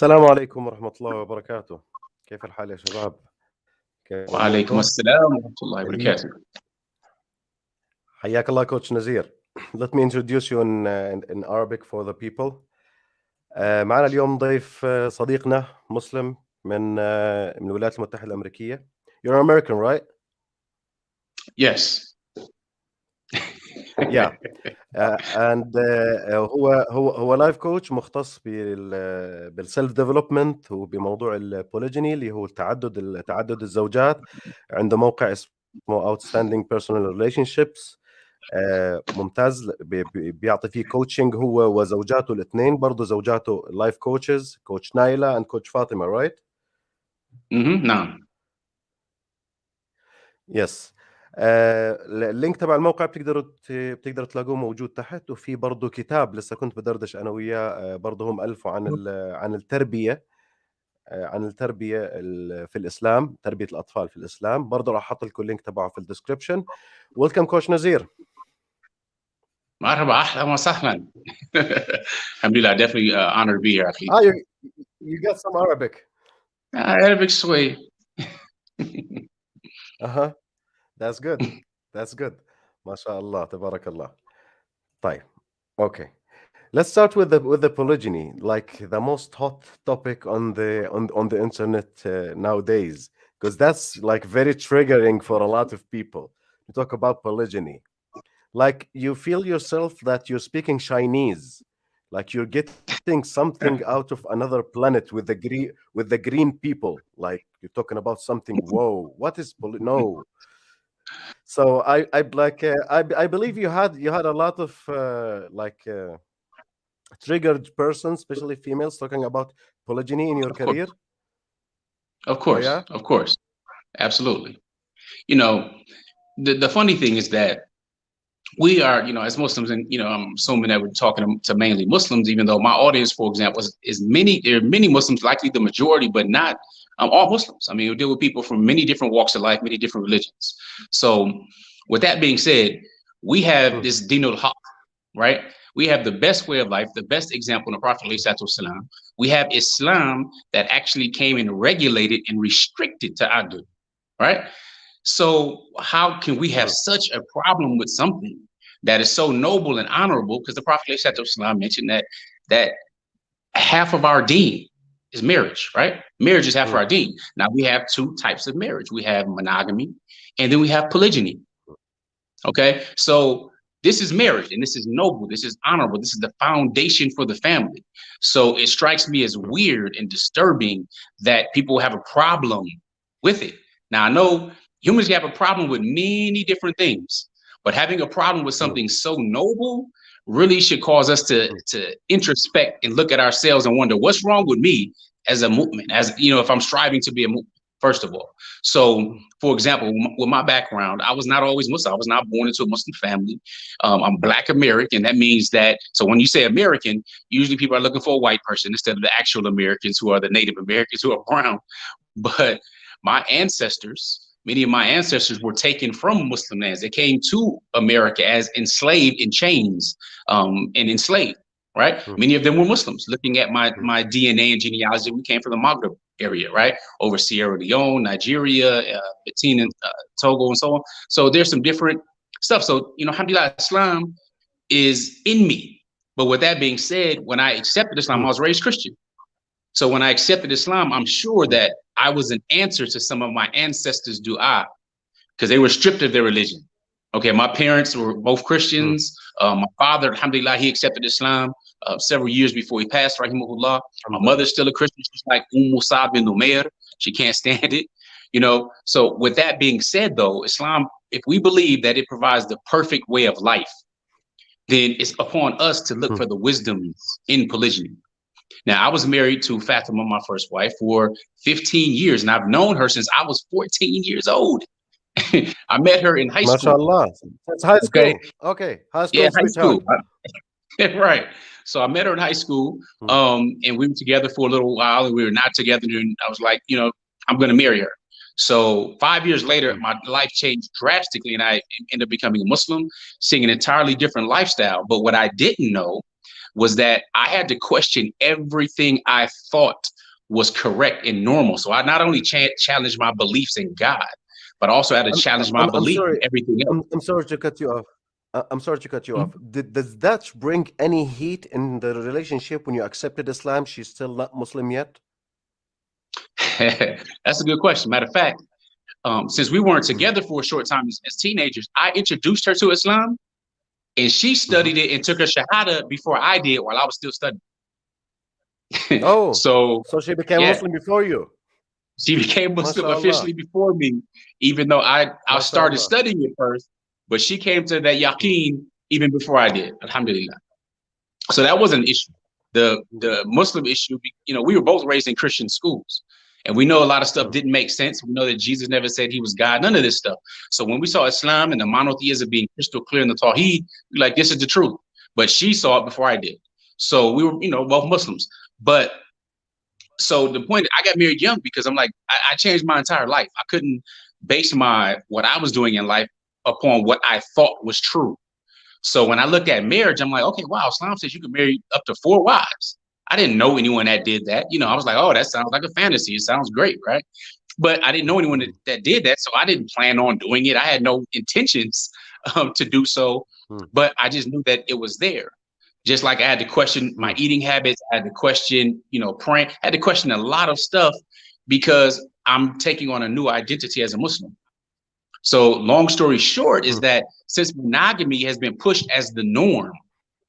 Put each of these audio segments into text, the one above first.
السلام عليكم ورحمة الله وبركاته. كيف الحال يا شباب؟ كيف وعليكم أموركم؟ السلام ورحمة الله جيد. وبركاته. حياك الله Coach Nazir. Let me introduce you in Arabic for the people. معنا اليوم ضيف صديقنا مسلم من الولايات المتحدة الأمريكية. You're American, right? Yes. Yeah. And هو لايف كوتش مختص بالسيلف ديفلوبمنت وبموضوع البوليجيني اللي هو تعدد الزوجات. عنده موقع اسمه Outstanding Personal Relationships. ممتاز، بيعطي فيه كوتشنج هو وزوجاته الاثنين، برضه زوجاته لايف كوتشز، كوتش نايلة and كوتش فاطمة، رايت؟ نعم. يس. اللينك تبع الموقع بتقدروا تلاقوه موجود تحت، وفي برضه كتاب لسه كنت بدردش انا وياه، برضه هم الفوا عن التربيه، في الاسلام، تربيه الاطفال في الاسلام. برضه راح احط لكم اللينك تبعه في الديسكربشن. ويلكم كوتش نزير. مرحبا، أهلا وسهلا. الحمد لله, definitely honored to be here, أخي. You got some Arabic. Arabic شوي. That's good. That's good. ما شاء الله تبارك الله. طيب. Okay. Let's start with the polygyny, like the most hot topic on the internet nowadays, because that's like very triggering for a lot of people to talk about polygyny. Like you feel yourself that you're speaking Chinese, like you're getting something out of another planet with the green people. Like you're talking about something. Whoa, what is no? So I believe you had a lot of triggered persons, especially females, talking about polygyny in your career? Of course, yeah? Of course. Absolutely. You know, the funny thing is that we are, as Muslims, and, I'm assuming that we're talking to mainly Muslims, even though my audience, for example, there are many Muslims, likely the majority, but not all Muslims. I mean, we deal with people from many different walks of life, many different religions. So with that being said, we have this Din al-Haq, right? We have the best way of life, the best example in the Prophet ﷺ. We have Islam that actually came and regulated and restricted ta'addud, right? So how can we have such a problem with something that is so noble and honorable? Because the Prophet ﷺ mentioned that half of our deen is marriage, right? Marriage is half of our deen. Now we have two types of marriage. We have monogamy, and then we have polygyny. Okay, so this is marriage, and this is noble, this is honorable, this is the foundation for the family. So it strikes me as weird and disturbing that people have a problem with it. Now I know humans have a problem with many different things, but having a problem with something so noble really should cause us to introspect and look at ourselves and wonder what's wrong with me as a mu'min, as if I'm striving to be a mu'min. First of all. So, for example, with my background, I was not always Muslim. I was not born into a Muslim family. I'm Black American. That means that, so when you say American, usually people are looking for a white person instead of the actual Americans who are the Native Americans who are brown. But my ancestors, many of my ancestors were taken from Muslim lands. They came to America as enslaved in chains and enslaved, right? Many of them were Muslims. Looking at my DNA and genealogy, we came from the Maghreb area, right? Over Sierra Leone, Nigeria, Benin, Togo, and so on. So there's some different stuff. So, alhamdulillah, Islam is in me. But with that being said, when I accepted Islam, I was raised Christian. So when I accepted Islam, I'm sure that I was an answer to some of my ancestors' dua, because they were stripped of their religion. Okay, my parents were both Christians. My father, alhamdulillah, he accepted Islam several years before he passed, rahimahullah. My mother's still a Christian. She's like Musa bin Umair. She can't stand it, So with that being said, though, Islam, if we believe that it provides the perfect way of life, then it's upon us to look for the wisdoms in polygyny. Now, I was married to Fatima, my first wife, for 15 years, and I've known her since I was 14 years old. I met her in high school. MashaAllah. That's high school. Okay. High school. Yeah, high school. Right. So I met her in high school, and we were together for a little while, and we were not together. And I was like, I'm going to marry her. So 5 years later, my life changed drastically, and I ended up becoming a Muslim, seeing an entirely different lifestyle. But what I didn't know was that I had to question everything I thought was correct and normal. So I not only challenged my beliefs in God, but also had to challenge my I'm belief in sorry. everything else. I'm sorry to cut you off. I'm sorry to cut you Mhm. off. Does that bring any heat in the relationship when you accepted Islam? She's still not Muslim yet? That's a good question. Matter of fact, since we weren't Mm-hmm. together for a short time as teenagers, I introduced her to Islam, and she studied it and took her Shahada before I did while I was still studying. Oh, So, so she became yeah, Muslim before you. she became Muslim MashaAllah. officially before me, even though I started MashaAllah. studying it first, but she came to that Mm, yaqeen even before I did. Alhamdulillah. So that wasn't an issue. The Muslim issue, we were both raised in Christian schools, and we know a lot of stuff mm, didn't make sense. We know that Jesus never said he was God, none of this stuff. So when we saw Islam and the monotheism being crystal clear in the Tawheed, we're like, this is the truth. But she saw it before I did. So we were, both Muslims. But so the point, I got married young because I'm like, I changed my entire life. I couldn't base what I was doing in life upon what I thought was true. So when I looked at marriage, I'm like, okay, wow, Islam says you can marry up to 4 wives. I didn't know anyone that did that. I mm, was like, oh, that sounds like a fantasy. It sounds great, right? But I didn't know anyone mm, that did that. So I didn't plan on doing it. I had no intentions to do so, mm, but I just knew that it was there. Just like I had to question my mm, eating habits, I had to question, praying, I had to question a lot of stuff because I'm taking on a new identity as a Muslim. So, long story short, is mm, that since monogamy has been pushed as the norm,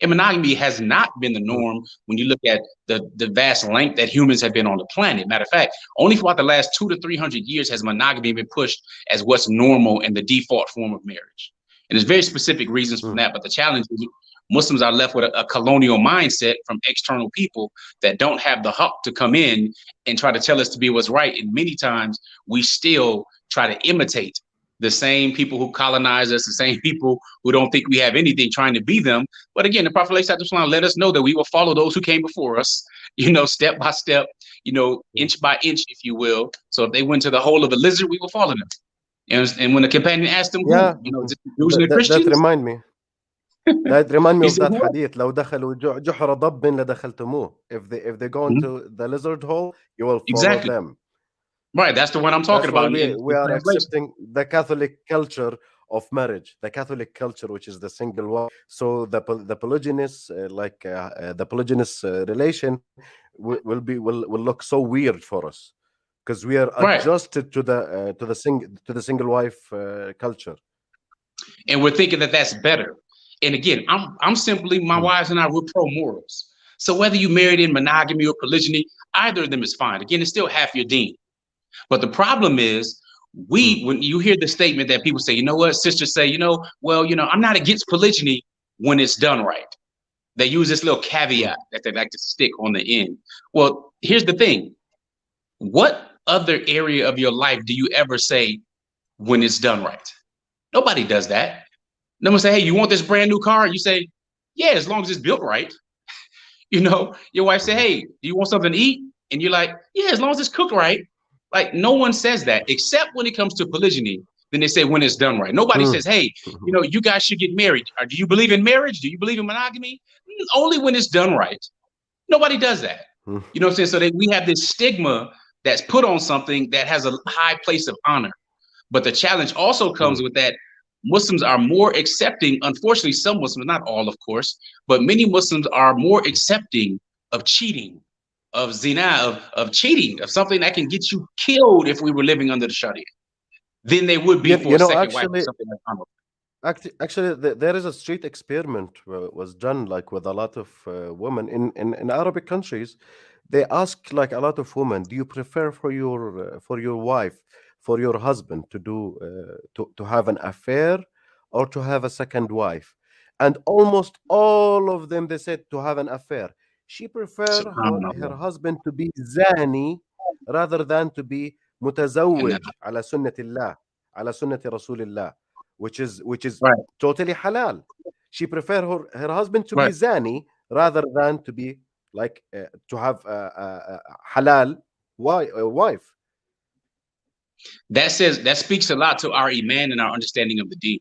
and monogamy has not been the mm, norm when you look at the vast length that humans have been on the planet. Matter of fact, only for about the last 200 to 300 years has monogamy been pushed as what's normal and the default form of marriage. And there's very specific reasons for mm. that. But the challenge is Muslims are left with a colonial mindset from external people that don't have the haq to come in and try to tell us to be what's right. And many times we still try to imitate the same people who colonize us, the same people who don't think we have anything, trying to be them. But again, the Prophet ﷺ let us know that we will follow those who came before us, step by step, Mm. inch by inch, if you will. So if they went to the hole of a lizard, we will follow them. And when the companion asked him who, Yeah, is it the Jews and the that Christians? remind me. That remind me He of said, that who? hadith. لو دخلوا جحر ضب لدخلتموه. If they go Mhm. into the lizard hole, you will follow Exactly. them. Right. That's the one I'm talking That's why about we in we are translation. accepting the Catholic culture of marriage, the Catholic culture, which is the single wife. So the polygynous, the polygynous relation, will look so weird for us because we are Right. adjusted to the single wife culture. And we're thinking that that's better. And again, I'm simply, my Mm, wives and I, we're pro morals. So whether you married in monogamy or polygyny, either of them is fine. Again, it's still half your deen. But the problem is, mm, when you hear the statement that people say, you know what, sisters say, well, I'm not against polygyny when it's done right. They use this little mm, caveat that they like to stick on the end. Well, here's the thing. What other area of your life do you ever say when it's done right? Nobody does that. No one say, hey, you want this brand new car? You say, yeah, as long as it's built right. Your wife say, mhm, hey, do you want something to eat? And you're like, yeah, as long as it's cooked right. Like, no one says that except when it comes to polygyny. Then they say when it's done right. Nobody mm, says, hey, mhm, you guys should get married. Or do you believe in marriage? Do you believe in monogamy? Only when it's done right. Nobody does that. mm, You know what I'm saying? So that we have this stigma that's put on something that has a high place of honor. But the challenge also mm. comes with that Muslims are more accepting. Unfortunately, some Muslims, not all, of course, but many Muslims are more accepting of cheating, of zina, of cheating, of something that can get you killed if we were living under the Sharia, than they would be for a second wife or Actually, something like that. Actually, there is a street experiment was done like with a lot of women in Arabic countries. They ask like a lot of women, do you prefer for your wife, for your husband to do to have an affair or to have a second wife? And almost all of them they said to have an affair. She prefer her SubhanAllah. husband to be zani rather than to be And متزوج على سنة الله على سنة رسول الله, which is right, totally halal. She prefer her husband to be right. zani rather than to be like to have a halal wife. That speaks a lot to our iman and our understanding of the deen.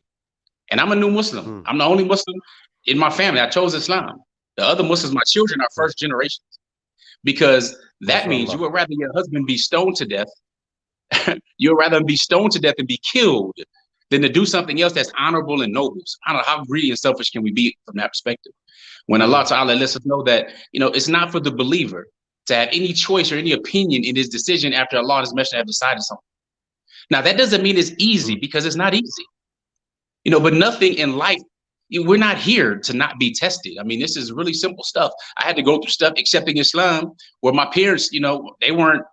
And I'm a new Muslim. Mm, I'm the only Muslim in my family. I chose Islam. The other Muslims, my children, are first generation, because that means you MashaAllah. would rather your husband be stoned to death. You would rather be stoned to death and be killed than to do something else that's honorable and noble. So I don't know, how greedy and selfish can we be from that perspective? When Allah Mm, Ta'ala lets us know that, it's not for the believer to have any choice or any opinion in his decision after Allah and his messenger have decided something. Now, that doesn't mean it's easy, mm, because it's not easy. But nothing in life, we're not here to not be tested. I mean, this is really simple stuff. I had to go through stuff accepting Islam where my parents, they weren't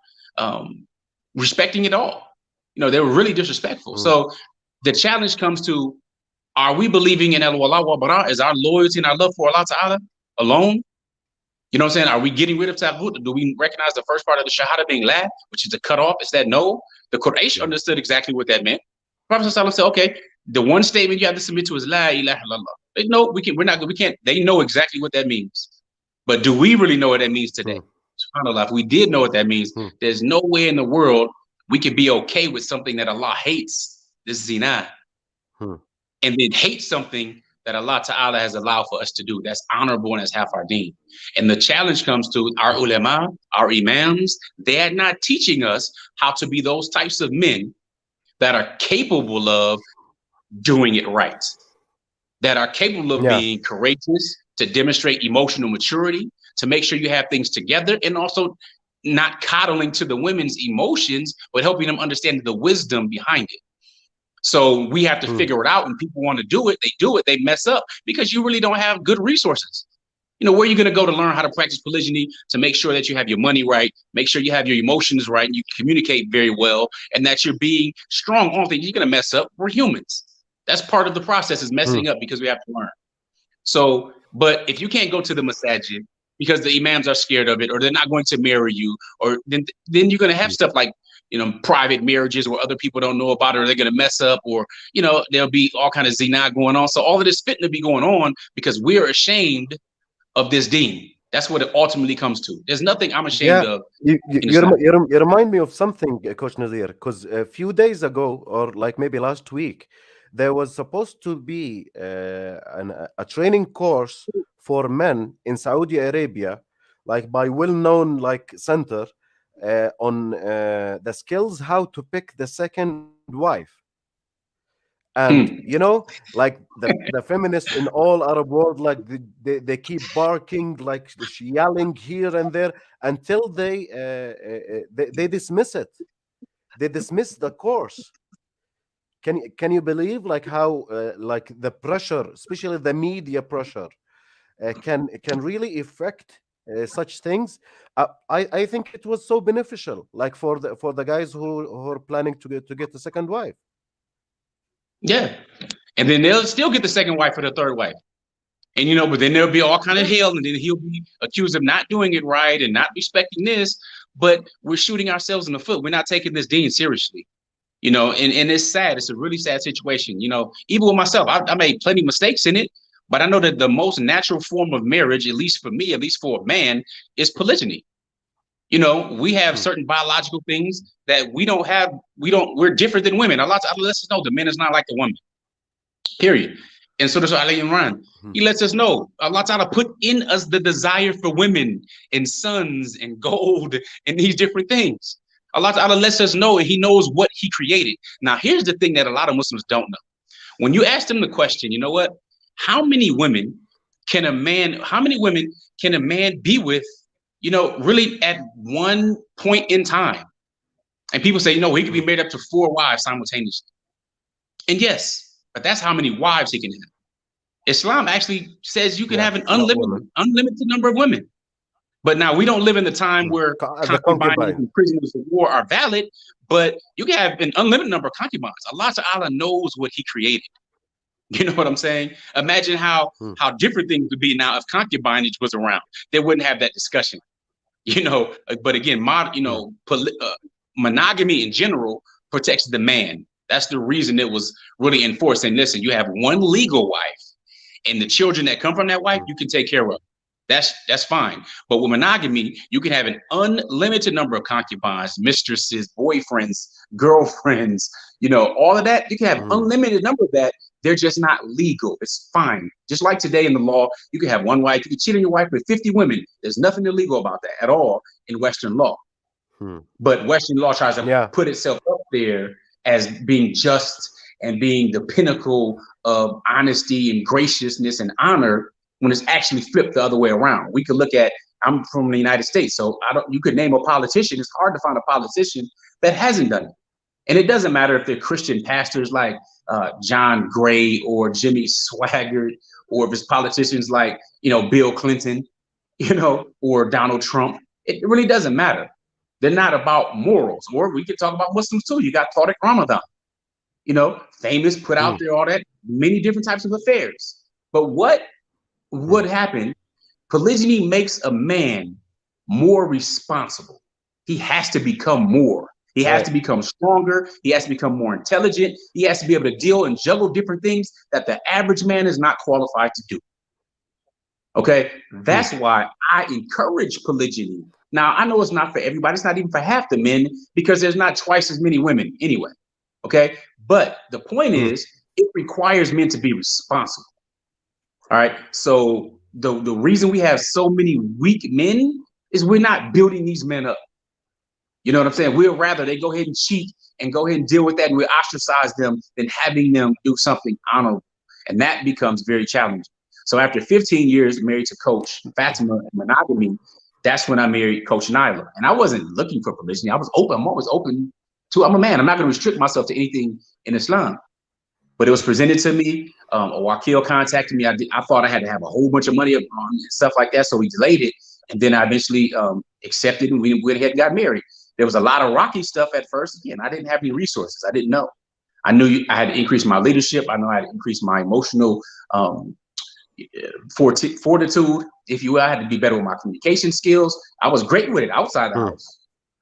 respecting it all. They were really disrespectful. mm. So the challenge comes to, are we believing in al-wala wa bara? Is our loyalty and our love for Allah Ta'ala alone? You know what I'm saying? Are we getting rid of taghut? Do we recognize the first part of the shahada being la, which is the cutoff? Is that no? The Quraysh Yeah. understood exactly what that meant. Prophet ﷺ said, okay, the one statement you have to submit to is la ilaha illallah. They know we can't, they know exactly what that means. But do we really know what that means today? Mm, SubhanAllah, if we did know what that means, mm, there's no way in the world we could be okay with something that Allah hates, this zina, mm. and then hate something that Allah Ta'ala has allowed for us to do. That's honorable and that's half our deen. And the challenge comes to our ulama, our imams. They are not teaching us how to be those types of men that are capable of doing it right, that are capable of Yeah. being courageous, to demonstrate emotional maturity, to make sure you have things together, and also not coddling to the women's emotions, but helping them understand the wisdom behind it. So we have to Mm, figure it out, and people want to do it, they mess up because you really don't have good resources. Where are you going to go to learn how to practice polygyny, to make sure that you have your money right, make sure you have your emotions right, and you communicate very well, and that you're being strong on things. You're going to mess up. We're humans. That's part of the process, is mm. messing up, because we have to learn. So, but if you can't go to the masajid because the imams are scared of it, or they're not going to marry you, or then you're going to have stuff like, private marriages where other people don't know about it, or they're going to mess up, or, there'll be all kind of zina going on. So all of this fitna be going on because we're ashamed of this deen. That's what it ultimately comes to. There's nothing I'm ashamed Yeah, of you, you, in you, Islam. rem- you rem- you remind me of something, Coach Nazir, because a few days ago, or like maybe last week, there was supposed to be a training course for men in Saudi Arabia, like by well-known like center, on the skills how to pick the second wife. And Hmm. like the feminists in all Arab world, like they keep barking, like yelling here and there until they dismiss it. They dismiss the course. Can you believe like how like the pressure, especially the media pressure, can really affect such things? I think it was so beneficial, like for the guys who are planning to get a second wife. Yeah. And then they'll still get the second wife or the third wife. And but then there'll be all kind of Yeah. hell, and then he'll be accused of not doing it right and not respecting this. But we're shooting ourselves in the foot. We're not taking this deen seriously. And it's sad. It's a really sad situation. Even with myself, I made plenty of mistakes in it, but I know that the most natural form of marriage, at least for me, at least for a man, is polygyny. We have Hmm. certain biological things that we don't have. We're different than women. A lot of lets us know the man is not like the woman. Period. And so does Ali Imran. Hmm. He lets us know Allah Ta'ala put in us the desire for women and sons and gold and these different things. Allah Ta'ala lets us know, and He knows what He created. Now, here's the thing that a lot of Muslims don't know. When you ask them the question, how many women can a man be with, really at one point in time? And people say, he could be Hmm. married up to 4 wives simultaneously. And yes, but that's how many wives he can have. Islam actually says you can Yeah, have an not women. unlimited number of women. But now we don't live in the time Hmm. where The concubines concubine. and prisoners of war are valid, but you can have an unlimited number of concubines. Allah Ta'ala knows what He created. You know what I'm saying? Imagine how Hmm. different things would be now if concubinage was around. They wouldn't have that discussion. But again, Hmm. monogamy in general protects the man. That's the reason it was really enforced. And listen, you have one legal wife, and the children that come from that wife, Hmm. you can take care of. That's fine. But with monogamy, you can have an unlimited number of concubines, mistresses, boyfriends, girlfriends, all of that. You can have Hmm. unlimited number of that, They're just not legal. It's fine. Just like today in the law, you can have one wife, you can cheat on your wife with 50 women. There's nothing illegal about that at all in Western law. Hmm. But Western law tries to Yeah. put itself up there as being just and being the pinnacle of honesty and graciousness and honor when it's actually flipped the other way around. We could look at, I'm from the United States, so you could name a politician. It's hard to find a politician that hasn't done it. And it doesn't matter if they're Christian pastors like John Gray or Jimmy Swaggart, or if it's politicians like, Bill Clinton, or Donald Trump. It really doesn't matter. They're not about morals. Or we could talk about Muslims too. You got Tariq Ramadan, famous, put out Hmm. there all that, many different types of affairs. But what Hmm. happened? Polygyny makes a man more responsible. He has to become more. He has Right. to become stronger. He has to become more intelligent. He has to be able to deal and juggle different things that the average man is not qualified to do. Okay, Hmm. that's why I encourage polygyny. Now, I know it's not for everybody. It's not even for half the men because there's not twice as many women anyway. Okay, but the point Hmm. is, it requires men to be responsible. All right. So the reason we have so many weak men is we're not building these men up. You know what I'm saying? We'd rather they go ahead and cheat and go ahead and deal with that, and we ostracize them than having them do something honorable. And that becomes very challenging. So after 15 years married to Coach Fatima and monogamy, that's when I married Coach Nyla. And I wasn't looking for polygyny. I was open. I'm always open to. I'm a man. I'm not going to restrict myself to anything in Islam. But it was presented to me. A Wakil contacted me. I thought I had to have a whole bunch of money and stuff like that, so we delayed it. And then I eventually accepted, and we went ahead and got married. There was a lot of rocky stuff at first. Again, I didn't have any resources. I didn't know. I knew I had to increase my leadership. I know I had to increase my emotional um, fortitude, if you will. I had to be better with my communication skills. I was great with it outside the Hmm. house,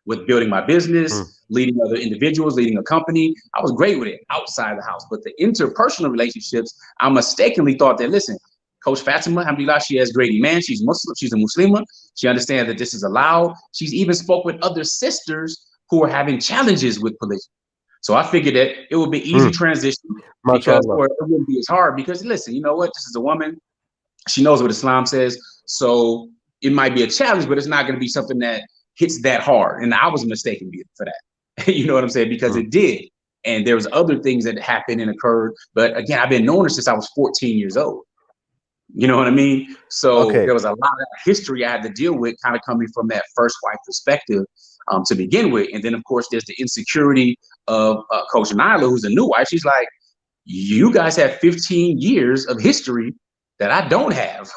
with building my Hmm. business, leading other individuals, leading a company. I was great with it outside the house. But the interpersonal relationships, I mistakenly thought that, listen, Coach Fatima, alhamdulillah, she has great iman. She's Muslim. She's a Muslima. She understands that this is allowed. She's even spoke with other sisters who are having challenges with polygyny. So I figured that it would be easy Hmm. transition because, MashaAllah. or it wouldn't be as hard because, listen, you know what? This is a woman. She knows what Islam says. So it might be a challenge, but it's not going to be something that hits that hard. And I was mistaken for that. You know what I'm saying? Because Hmm. it did. And there was other things that happened and occurred. But again, I've been knowing her since I was 14 years old. You know what I mean? So Okay. there was a lot of history I had to deal with, kind of coming from that first wife perspective to begin with. And then, of course, there's the insecurity of Coach Nyla, who's a new wife. She's like, you guys have 15 years of history that I don't have.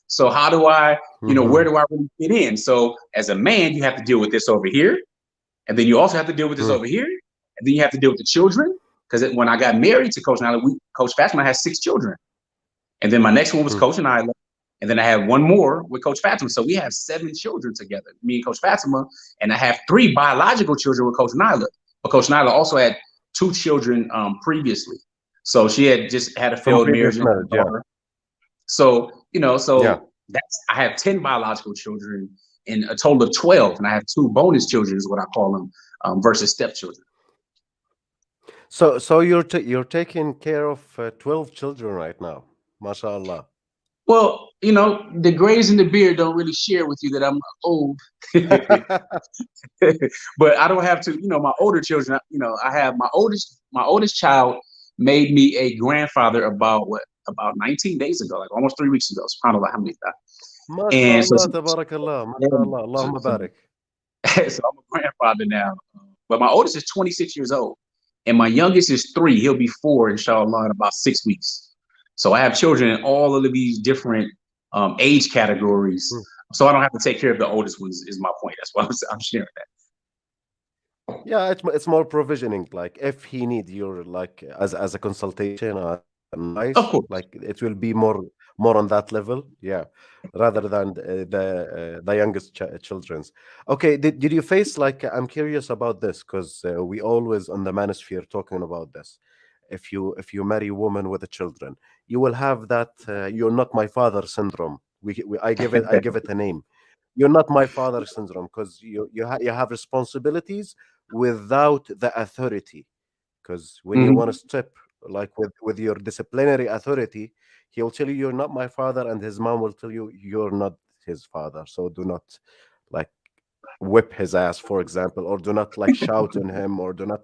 So how do I, where Hmm. do I really fit in? So as a man, you have to deal with this over here. And then you also have to deal with this Hmm. over here. And then you have to deal with the children. Because when I got married to Coach Nyla, Coach Fatima has 6 children. And then my next one was Hmm. Coach Nyla. And then I had one more with Coach Fatima. So we have 7 children together, me and Coach Fatima. And I have 3 biological children with Coach Nyla. But Coach Nyla also had 2 children previously. So she had just had a From failed marriage previous and had marriage. a Yeah. daughter. So, Yeah. I have 10 biological children and a total of 12. And I have 2 bonus children, is what I call them, versus stepchildren. So you're taking care of 12 children right now. MashaAllah. Well, the grays in the beard don't really share with you that I'm old. But I don't have to, my older children, I have my oldest child made me a grandfather about 19 days ago, like almost 3 weeks ago. SubhanAllah, alhamdulillah. And so, MashaAllah. Tabarakallah. MashaAllah. Allahumma barik. so I'm a grandfather now. But my oldest is 26 years old, and my youngest is 3. He'll be 4, inshallah, in about 6 weeks. So I have children in all of these different age categories. Hmm. So I don't have to take care of the oldest ones. Is my point. That's why I'm sharing that. Yeah, it's more provisioning. Like if he need your like as a consultation or Of advice, course. like it will be more on that level. Yeah, rather than the youngest children's. Okay, did you face like I'm curious about this because we always on the manosphere talking about this. If you marry a woman with a children, you will have that you're not my father syndrome. I give it a name. You're not my father syndrome because you have responsibilities without the authority. Because when you want to Mhm. step like with your disciplinary authority, he will tell you you're not my father, and his mom will tell you you're not his father. So do not like whip his ass, for example, or do not like shout on him, or do not.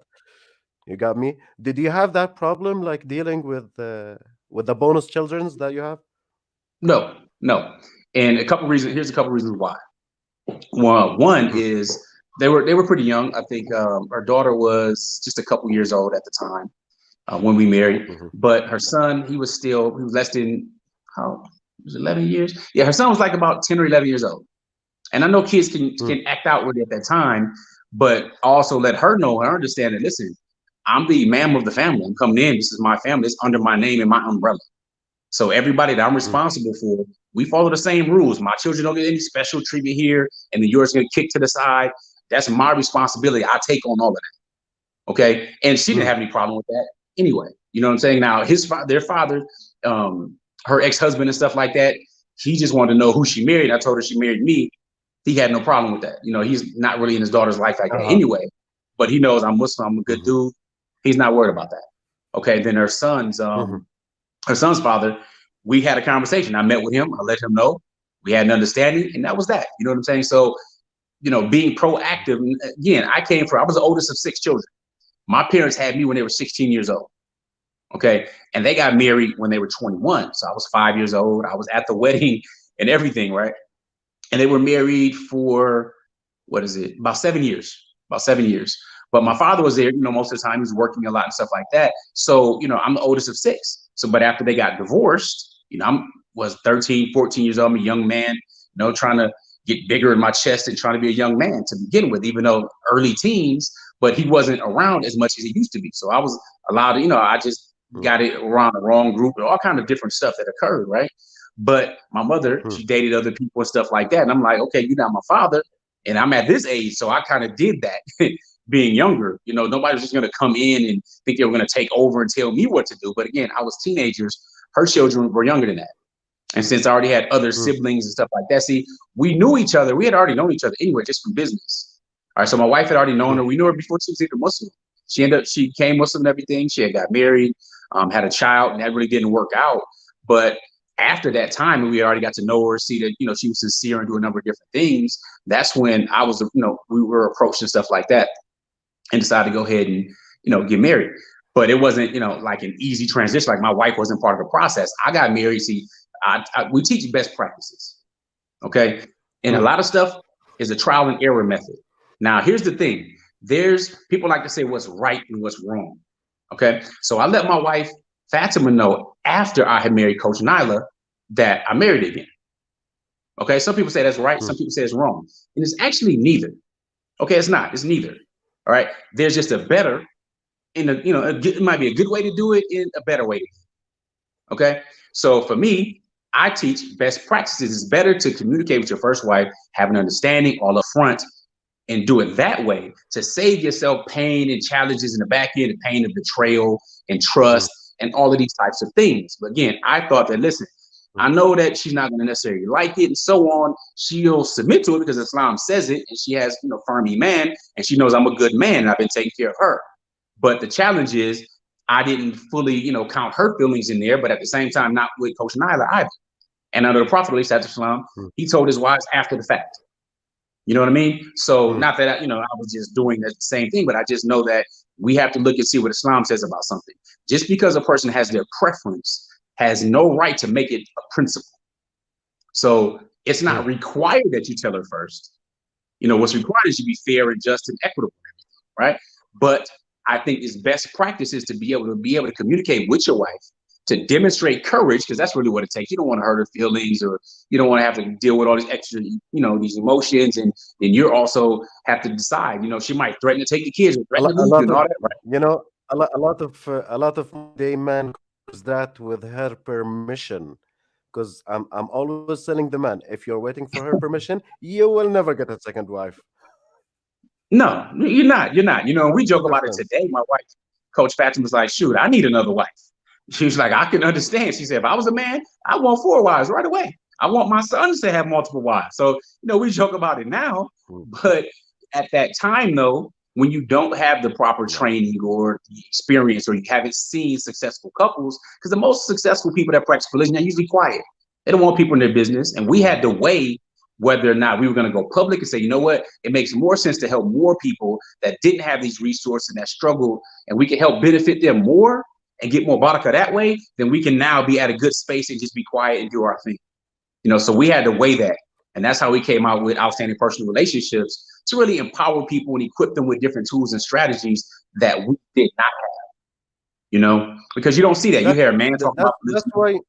You got me? Did you have that problem like dealing with the bonus childrens that you have? No, no. And a couple reasons. Here's a couple reasons why. Well, one Mm, is they were pretty young. I think our daughter was just a couple years old at the time when we married. mhm, But her son, he was less than how was it, 11 years. Yeah, her son was like about 10 or 11 years old. And I know kids can mm, can act outwardly at that time, but also let her know, her understand that. Listen, I'm the man of the family. I'm coming in. This is my family. It's under my name and my umbrella. So everybody that I'm mm, responsible for, we follow the same rules. My children don't get any special treatment here, and then yours gonna kick to the side. That's my responsibility. I take on all of that. Okay, and she didn't mm, have any problem with that anyway. You know what I'm saying? Now their father, um, her ex-husband and stuff like that. He just wanted to know who she married. I told her she married me. He had no problem with that. He's not really in his daughter's life like that uh-huh, anyway. But he knows I'm Muslim. I'm a good mhm, dude. He's not worried about that. Okay. Then mhm, her son's father, we had a conversation. I met with him. I let him know we had an understanding, and that was that. You know what I'm saying? So, being proactive. Again, I was the oldest of six children. My parents had me when they were 16 years old. Okay. And they got married when they were 21. So I was 5 years old. I was at the wedding and everything, right? And they were married for what is it? About 7 years. About 7 years. But my father was there, most of the time. He was working a lot and stuff like that. So, I'm the oldest of six. So, but after they got divorced, I'm was 13, 14 years old. I'm a young man, trying to get bigger in my chest and trying to be a young man to begin with, even though early teens, but he wasn't around as much as he used to be. So I was allowed to, I just mm, got it around the wrong group and all kind of different stuff that occurred, right? But my mother, mm, she dated other people and stuff like that. And I'm like, okay, you're not my father. And I'm at this age. So I kind of did that being younger. Nobody was just going to come in and think they were going to take over and tell me what to do. But again, I was teenagers. Her children were younger than that. And since I already had other mm, siblings and stuff like that, see, we knew each other. We had already known each other anyway, just from business. All right. So my wife had already known her. mm, We knew her before she was even Muslim. She came Muslim and everything. She had got married, had a child, and that really didn't work out. But after that time, and we already got to know her, see that, she was sincere and do a number of different things. That's when we were approached and stuff like that and decided to go ahead and, get married. But it wasn't, like an easy transition. Like my wife wasn't part of the process. I got married. See, we teach best practices. Okay. And a mm, lot of stuff is a trial and error method. Now, here's the thing. There's people like to say what's right and what's wrong. Okay. So I let my wife Fatima know after I had married Coach Nyla that I married again. Okay. Some people say that's right. mm, Some people say it's wrong. And it's actually neither. Okay. It's not. It's neither. All right. There's just a better it might be a good way to do it and a better way to do it. Okay. So for me, I teach best practices. It's better to communicate with your first wife, have an understanding all up front, and do it that way to save yourself pain and challenges in the back end, the pain of betrayal and mm, trust and all of these types of things. But again, I thought that, listen, mm, I know that she's not going to necessarily like it and so on. She'll submit to it because Islam says it, and she has, firm iman, and she knows I'm a good man and I've been taking care of her. But the challenge is I didn't fully, count her feelings in there, but at the same time, not with Coach Nyla either. And under the Prophet, Islam, mm, he told his wives after the fact. You know what I mean? So mm. not that I was just doing the same thing, but I just know that we have to look and see what Islam says about something. Just because a person has their preference has no right to make it a principle. So it's not Mm. required that you tell her first. What's required is you be fair and just and equitable, right? But I think it's best practices to be able to communicate with your wife to demonstrate courage, because that's really what it takes. You don't want to hurt her feelings, or you don't want to have to deal with all these extra, these emotions, and then you're also have to decide. She might threaten to take the kids or threaten to A leave you lot and of all that, right? a lot of day man calls that with her permission. Because I'm always telling the man, if you're waiting for her permission, you will never get a second wife. No, you're not. You're not. We What's the joke about it difference? today. My wife, Coach Fatima, was like, "Shoot, I need another wife." She was like, "I can understand." She said, "If I was a man, I want four wives right away. I want my sons to have multiple wives." So we joke about it now, Mm, but at that time, though, when you don't have the proper No. training or the experience, or you haven't seen successful couples, because the most successful people that practice polygyny are usually quiet. They don't want people in their business. And we had to weigh whether or not we were going to go public and say, you know what, it makes more sense to help more people that didn't have these resources and that struggled, and we can help benefit them more and get more barakah that way, then we can now be at a good space and just be quiet and do our thing. So we had to weigh that. And that's how we came out with Outstanding Personal Relationships, to really empower people and equip them with different tools and strategies that we did not have, because you don't see that. You That, hear a man talking about that's polygyny. why.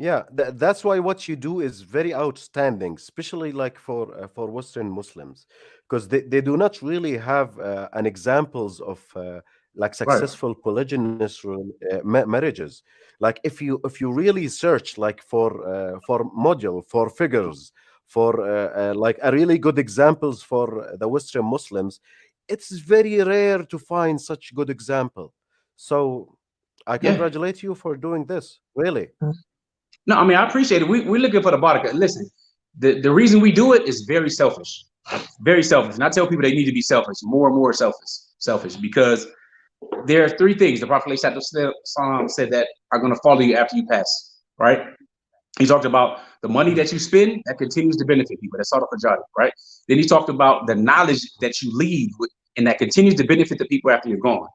Yeah, that's why what you do is very outstanding, especially like for Western Muslims, because they do not really have an examples of like Right. successful polygynous marriages. Like if you really search like for model for figures for like a really good examples for the Western Muslims, it's very rare to find such good example. So I Yeah. congratulate you for doing this, really. No, I mean, I appreciate it. We're looking for the barakah. Listen, the reason we do it is very selfish. Very selfish. And I tell people they need to be selfish, more and more selfish, because there are three things the Prophet ﷺ said that are going to follow you after you pass, right? He talked about the money that you spend that continues to benefit people. That's Sadaqah Jariyah, right? Then he talked about the knowledge that you leave with, and that continues to benefit the people after you're gone.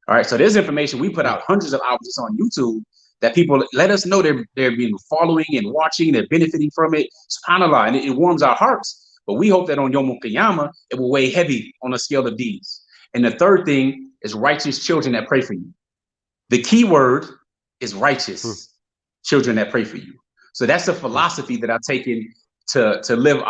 All right. So there's information we put out hundreds of hours on YouTube that people let us know they're being following and watching, they're benefiting from it. SubhanAllah, and it warms our hearts. But we hope that on Yom Qiyamah, it will weigh heavy on a scale of deeds. And the third thing is righteous children that pray for you. The key word is righteous children that pray for you. So that's the philosophy that I've taken to live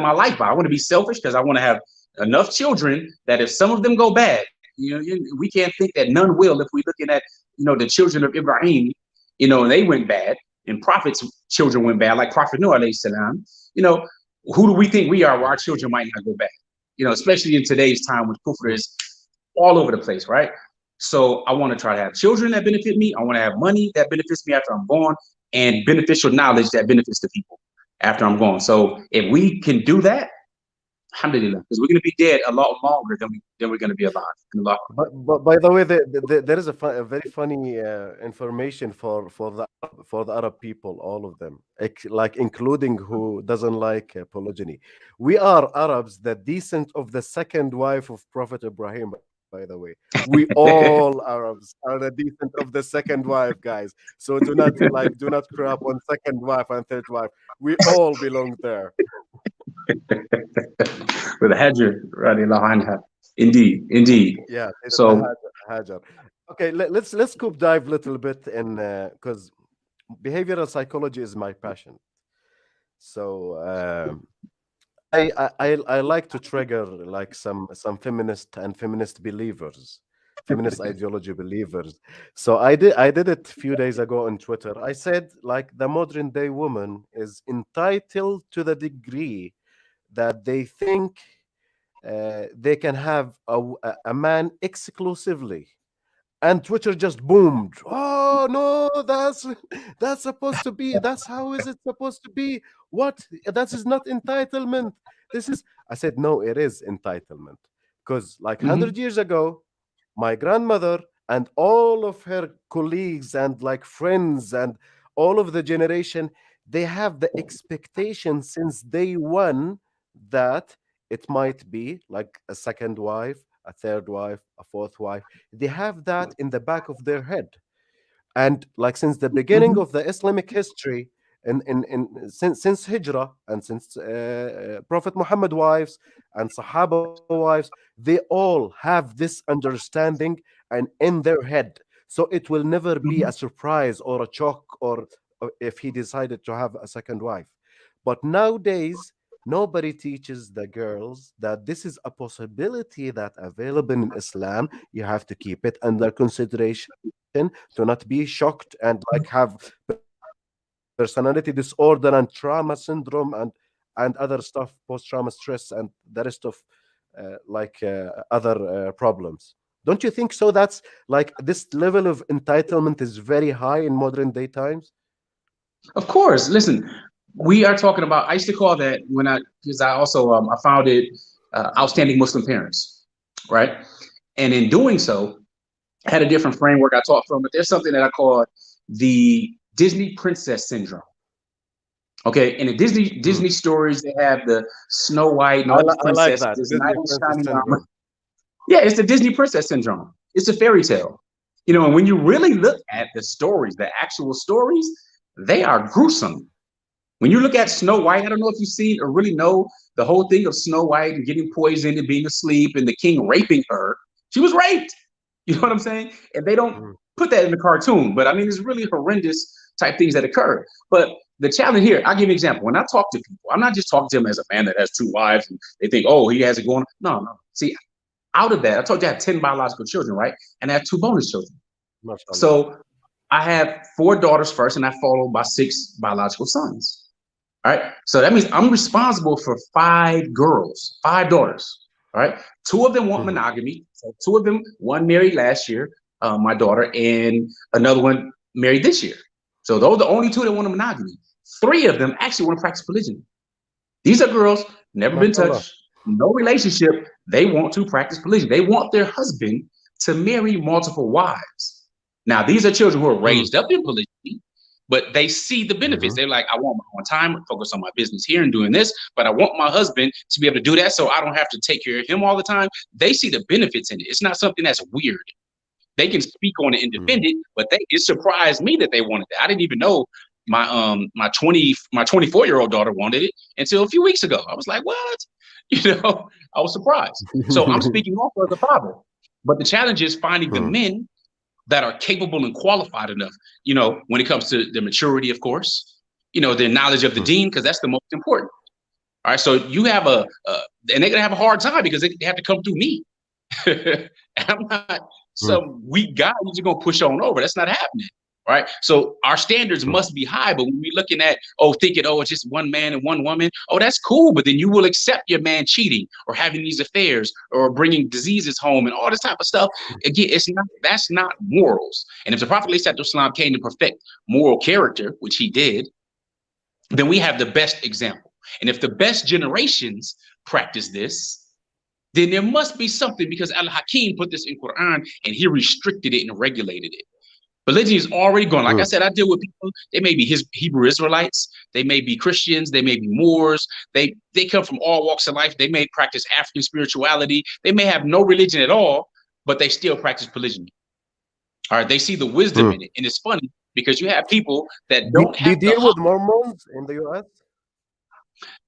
my life by. I want to be selfish because I want to have enough children that if some of them go bad, we can't think that none will. If we're looking at the children of Ibrahim, and they went bad, and Prophet's children went bad, like Prophet Noah alayhi salam. Who do we think we are where our children might not go bad? Especially in today's time when kufr is all over the place, right? So I want to try to have children that benefit me. I want to have money that benefits me after I'm gone, and beneficial knowledge that benefits the people after I'm gone. So if we can do that, alhamdulillah, because we're going to be dead a lot longer than we're going to be alive. But by the way, there is a very funny information for the Arab people, all of them, like including who doesn't like polygyny. We are Arabs, the descent of the second wife of Prophet Ibrahim. By the way, we all Arabs are the descent of the second wife, guys. So do not crap on second wife and third wife. We all belong there. With Hajar, radiallahu anha. Indeed. Yeah, So Hajar. Okay, let's scoop dive a little bit in because behavioral psychology is my passion. So I like to trigger like some feminist believers, feminist ideology believers. So I did it a few days ago on Twitter. I said like the modern day woman is entitled to the degree that they think they can have a man exclusively, and Twitter just boomed. Oh no, that's supposed to be. That's how is it supposed to be? What? That is not entitlement. This is. I said no. It is entitlement because like 100 years ago, my grandmother and all of her colleagues and like friends and all of the generation, they have the expectation since day one that it might be like a second wife, a third wife, a fourth wife. They have that in the back of their head. And like since the beginning of the Islamic history, since Hijrah and since Prophet Muhammad wives and Sahaba wives, they all have this understanding and in their head. So it will never be a surprise or a shock or if he decided to have a second wife. But nowadays, nobody teaches the girls that this is a possibility that available in Islam. You have to keep it under consideration to not be shocked and like have personality disorder and trauma syndrome and other stuff, post-trauma stress and the rest of other problems. Don't you think so? That's like this level of entitlement is very high in modern day times. of course, listen, we are talking about. I used to call that because I also I founded outstanding Muslim parents, right? And in doing so, I had a different framework I taught from, but there's something that I call the Disney princess syndrome. Okay, in the Disney stories, they have the Snow White and all these I like princesses, that. this Disney knight in Princess shining armor. Syndrome. Yeah, it's the Disney princess syndrome. It's a fairy tale. You know, and when you really look at the stories, the actual stories, they are gruesome. When you look at Snow White, I don't know if you've seen or really know the whole thing of Snow White and getting poisoned and being asleep and the king raping her. She was raped. You know what I'm saying? And they don't Mm. put that in the cartoon, but I mean, it's really horrendous type things that occur. But the challenge here, I'll give you an example. When I talk to people, I'm not just talking to them as a man that has two wives and they think, oh, he has it going. No, no. See, out of that, I told you I have 10 biological children, right? And I have 2 bonus children. MashaAllah. So I have 4 daughters first, and I followed by 6 biological sons. All right. So that means I'm responsible for 5 girls, 5 daughters. All right. 2 of them want monogamy. So 2 of them, one married last year, my daughter, and another one married this year. So those are the only 2 that want monogamy. 3 of them actually want to practice polygyny. These are girls, never been MashaAllah. touched, no relationship. They want to practice polygyny. They want their husband to marry multiple wives. Now, these are children who are raised up in polygyny, but they see the benefits. They're like, I want my own time, focus on my business here and doing this, but I want my husband to be able to do that so I don't have to take care of him all the time. They see the benefits in it. It's not something that's weird. They can speak on it independent, but it surprised me that they wanted that. I didn't even know my 24-year-old daughter wanted it until a few weeks ago. I was like, what? You know, I was surprised. So I'm speaking also as a father. But the challenge is finding the men that are capable and qualified enough, you know, when it comes to their maturity, of course, you know, their knowledge of the deen, because that's the most important. All right. So you have and they're going to have a hard time because they have to come through me. I'm not some weak guy who's going to push on over. That's not happening. Right. So our standards must be high. But when we're looking at, thinking, it's just one man and one woman. That's cool. But then you will accept your man cheating or having these affairs or bringing diseases home and all this type of stuff. Again, that's not morals. And if the Prophet ﷺ came to perfect moral character, which he did, then we have the best example. And if the best generations practice this, then there must be something, because Al-Hakim put this in Quran and he restricted it and regulated it. Religion is already gone. Like I said, I deal with people, they may be Hebrew Israelites, they may be Christians, they may be Moors, they come from all walks of life, they may practice African spirituality, they may have no religion at all, but they still practice polygyny. All right, they see the wisdom in it. And it's funny because you have people that don't Do you have deal with Mormons in the US?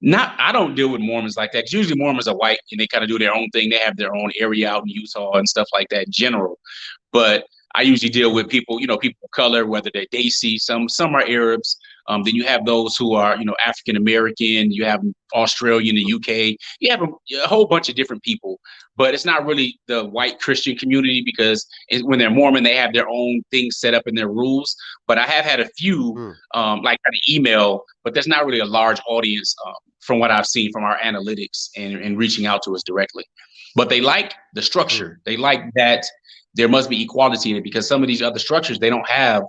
I don't deal with Mormons like that, because usually Mormons are white and they kind of do their own thing. They have their own area out in Utah and stuff like that in general. But I usually deal with people, people of color, whether they're Desi, some are Arabs. Then you have those who are, African American. You have Australian, the UK. You have a whole bunch of different people, but it's not really the white Christian community, because when they're Mormon, they have their own things set up in their rules. But I have had a few, like kind of email, but there's not really a large audience from what I've seen from our analytics and reaching out to us directly. But they like the structure. They like that there must be equality in it, because some of these other structures, they don't have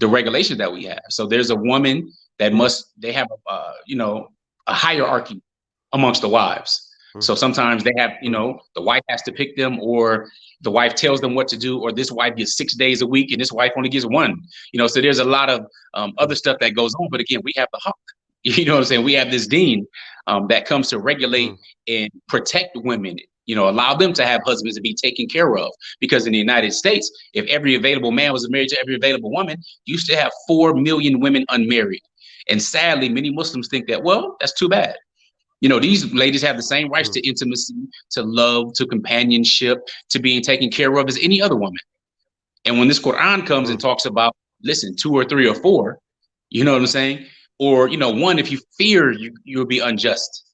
the regulations that we have. So there's a woman that they have a hierarchy amongst the wives. So sometimes they have, the wife has to pick them, or the wife tells them what to do, or this wife gets 6 days a week and this wife only gets 1, so there's a lot of other stuff that goes on. But again, we have the hawk, you know what I'm saying? We have this deen that comes to regulate and protect women, allow them to have husbands and be taken care of. Because in the United States, if every available man was married to every available woman, you used to have 4 million women unmarried. And sadly, many Muslims think that, well, that's too bad. These ladies have the same rights to intimacy, to love, to companionship, to being taken care of as any other woman. And when this Quran comes and talks about, listen, 2 or 3 or 4, you know what I'm saying? Or, 1, if you fear, you'll be unjust.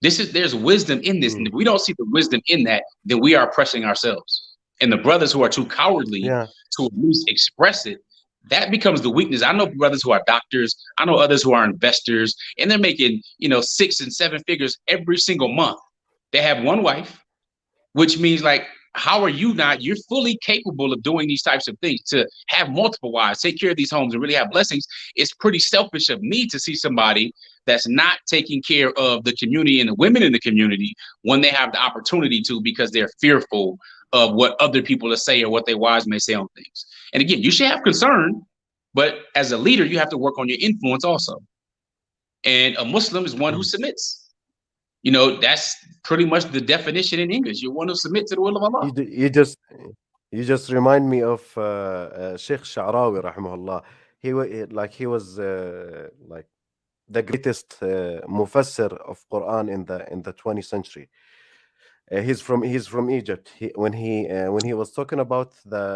There's wisdom in this. And if we don't see the wisdom in that, then we are oppressing ourselves. And the brothers who are too cowardly to at least express it, that becomes the weakness. I know brothers who are doctors. I know others who are investors, and they're making, 6 and 7 figures every single month. They have one wife, which means like How are you not? You're fully capable of doing these types of things. To have multiple wives, take care of these homes, and really have blessings. It's pretty selfish of me to see somebody that's not taking care of the community and the women in the community when they have the opportunity to, because they're fearful of what other people will say or what their wives may say on things. And again, you should have concern, but as a leader, you have to work on your influence also. And a Muslim is one who Mm. submits. That's pretty much the definition in English. You want to submit to the will of Allah. You just remind me of Sheikh Sha'rawi, rahimahullah. He was like the greatest mufassir of Quran in the 20th century. He's from Egypt. When he was talking about the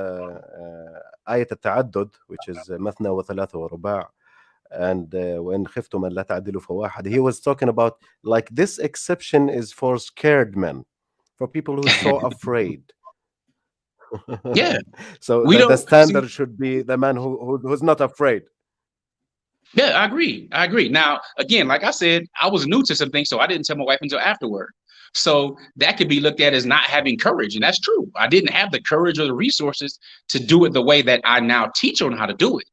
ayat al-ta'addud, which is مثنى وثلاثة ورباع, and وإن خفتم أن لا تعدلوا فواحد, he was talking about like this exception is for scared men, for people who's so afraid. Yeah, So we the don't see. standard should be the man who's not afraid. Yeah, I agree. I agree. Now, again, like I said, I was new to some things, so I didn't tell my wife until afterward. So that could be looked at as not having courage, and that's true. I didn't have the courage or the resources to do it the way that I now teach on how to do it.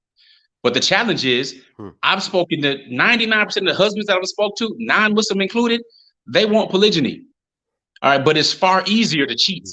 But the challenge is, Hmm. I've spoken to 99% of the husbands that I've spoke to, non-Muslim included, they want polygyny. All right, but it's far easier to cheat.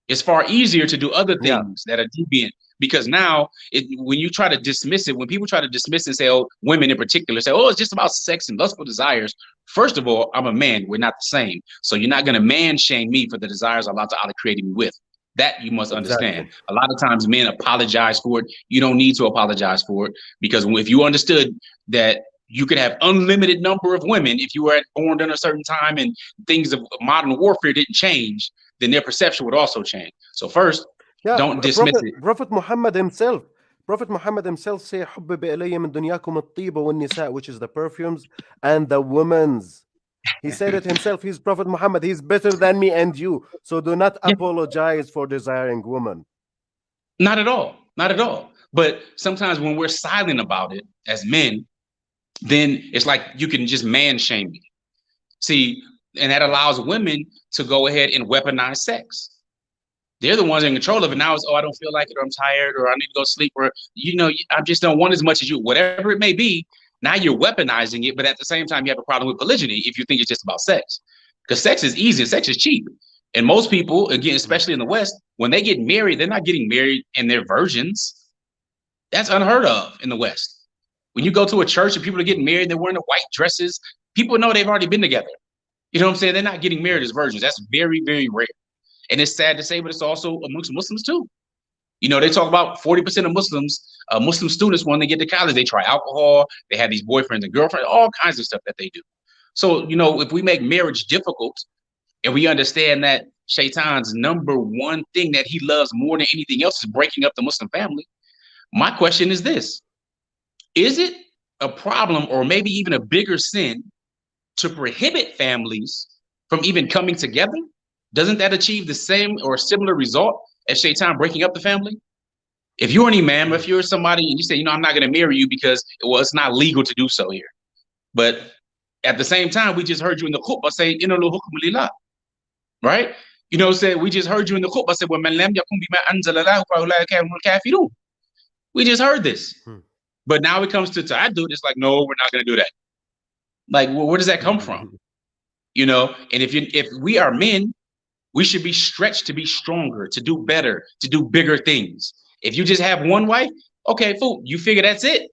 It's far easier to do other Yeah, things that are deviant, because now when you try to dismiss it, when people try to dismiss and say, oh, women in particular say, oh, it's just about sex and lustful desires. First of all, I'm a man. We're not the same. So you're not going to man shame me for the desires Allah Ta'ala created me with. That you must understand. exactly. A lot of times men apologize for it. You don't need to apologize for it, because if you understood that you could have unlimited number of women if you were born in a certain time and things of modern warfare didn't change, then their perception would also change. So first, Yeah, don't dismiss Prophet it. Prophet Muhammad himself. Prophet Muhammad himself say حبب إلي من دنياكم الطيب والنساء, which is the perfumes and the women's. He said it himself. He's Prophet Muhammad. He's better than me and you. So do not Yeah, apologize for desiring woman. not at all. Not at all. But sometimes when we're silent about it as men, then it's like you can just man shame me. See, and that allows women to go ahead and weaponize sex. They're the ones in control of it. Mm. Now it's, oh, I don't feel like it, or I'm tired, or I need to go sleep, or I just don't want as much as you. Whatever it may be, now you're weaponizing it. But at the same time, you have a problem with polygyny if you think it's just about sex, because sex is easy and sex is cheap. And most people, again, Mm. especially in the West, when they get married, they're not getting married and they're virgins. That's unheard of in the West. When you go to a church and people are getting married, they're wearing the white dresses. People know they've already been together. You know what I'm saying? They're not getting married as Yes. virgins. That's very, very rare. And it's sad to say, but it's also amongst Muslims too. They talk about 40% of Muslim students, when they get to college, they try alcohol, they have these boyfriends and girlfriends, all kinds of stuff that they do. So, if we make marriage difficult and we understand that Shaitan's number one thing that he loves more than anything else is breaking up the Muslim family, my question is this: is it a problem, or maybe even a bigger sin, to prohibit families from even coming together? Doesn't that achieve the same or similar result as Shaitan breaking up the family? If you're an imam, Mm. if you're somebody and you say, I'm not going to marry you because, well, it's not legal to do so here. But at the same time, we just heard you in the khutbah say, right? Say we just heard you in the khutbah say, وَمَنْ لَمْ يَكُنْ بِمَا أَنزَلَ اللَّهُ فَأُولَٰئِكَ هُمُ الْكَافِرُونَ. We just heard this. Mm. But now it comes to ta'addud, it's like, no, we're not going to do that. Like, where does that come from? And if we are men, we should be stretched to be stronger, to do better, to do bigger things. If you just have one wife, okay, fool, you figure that's it.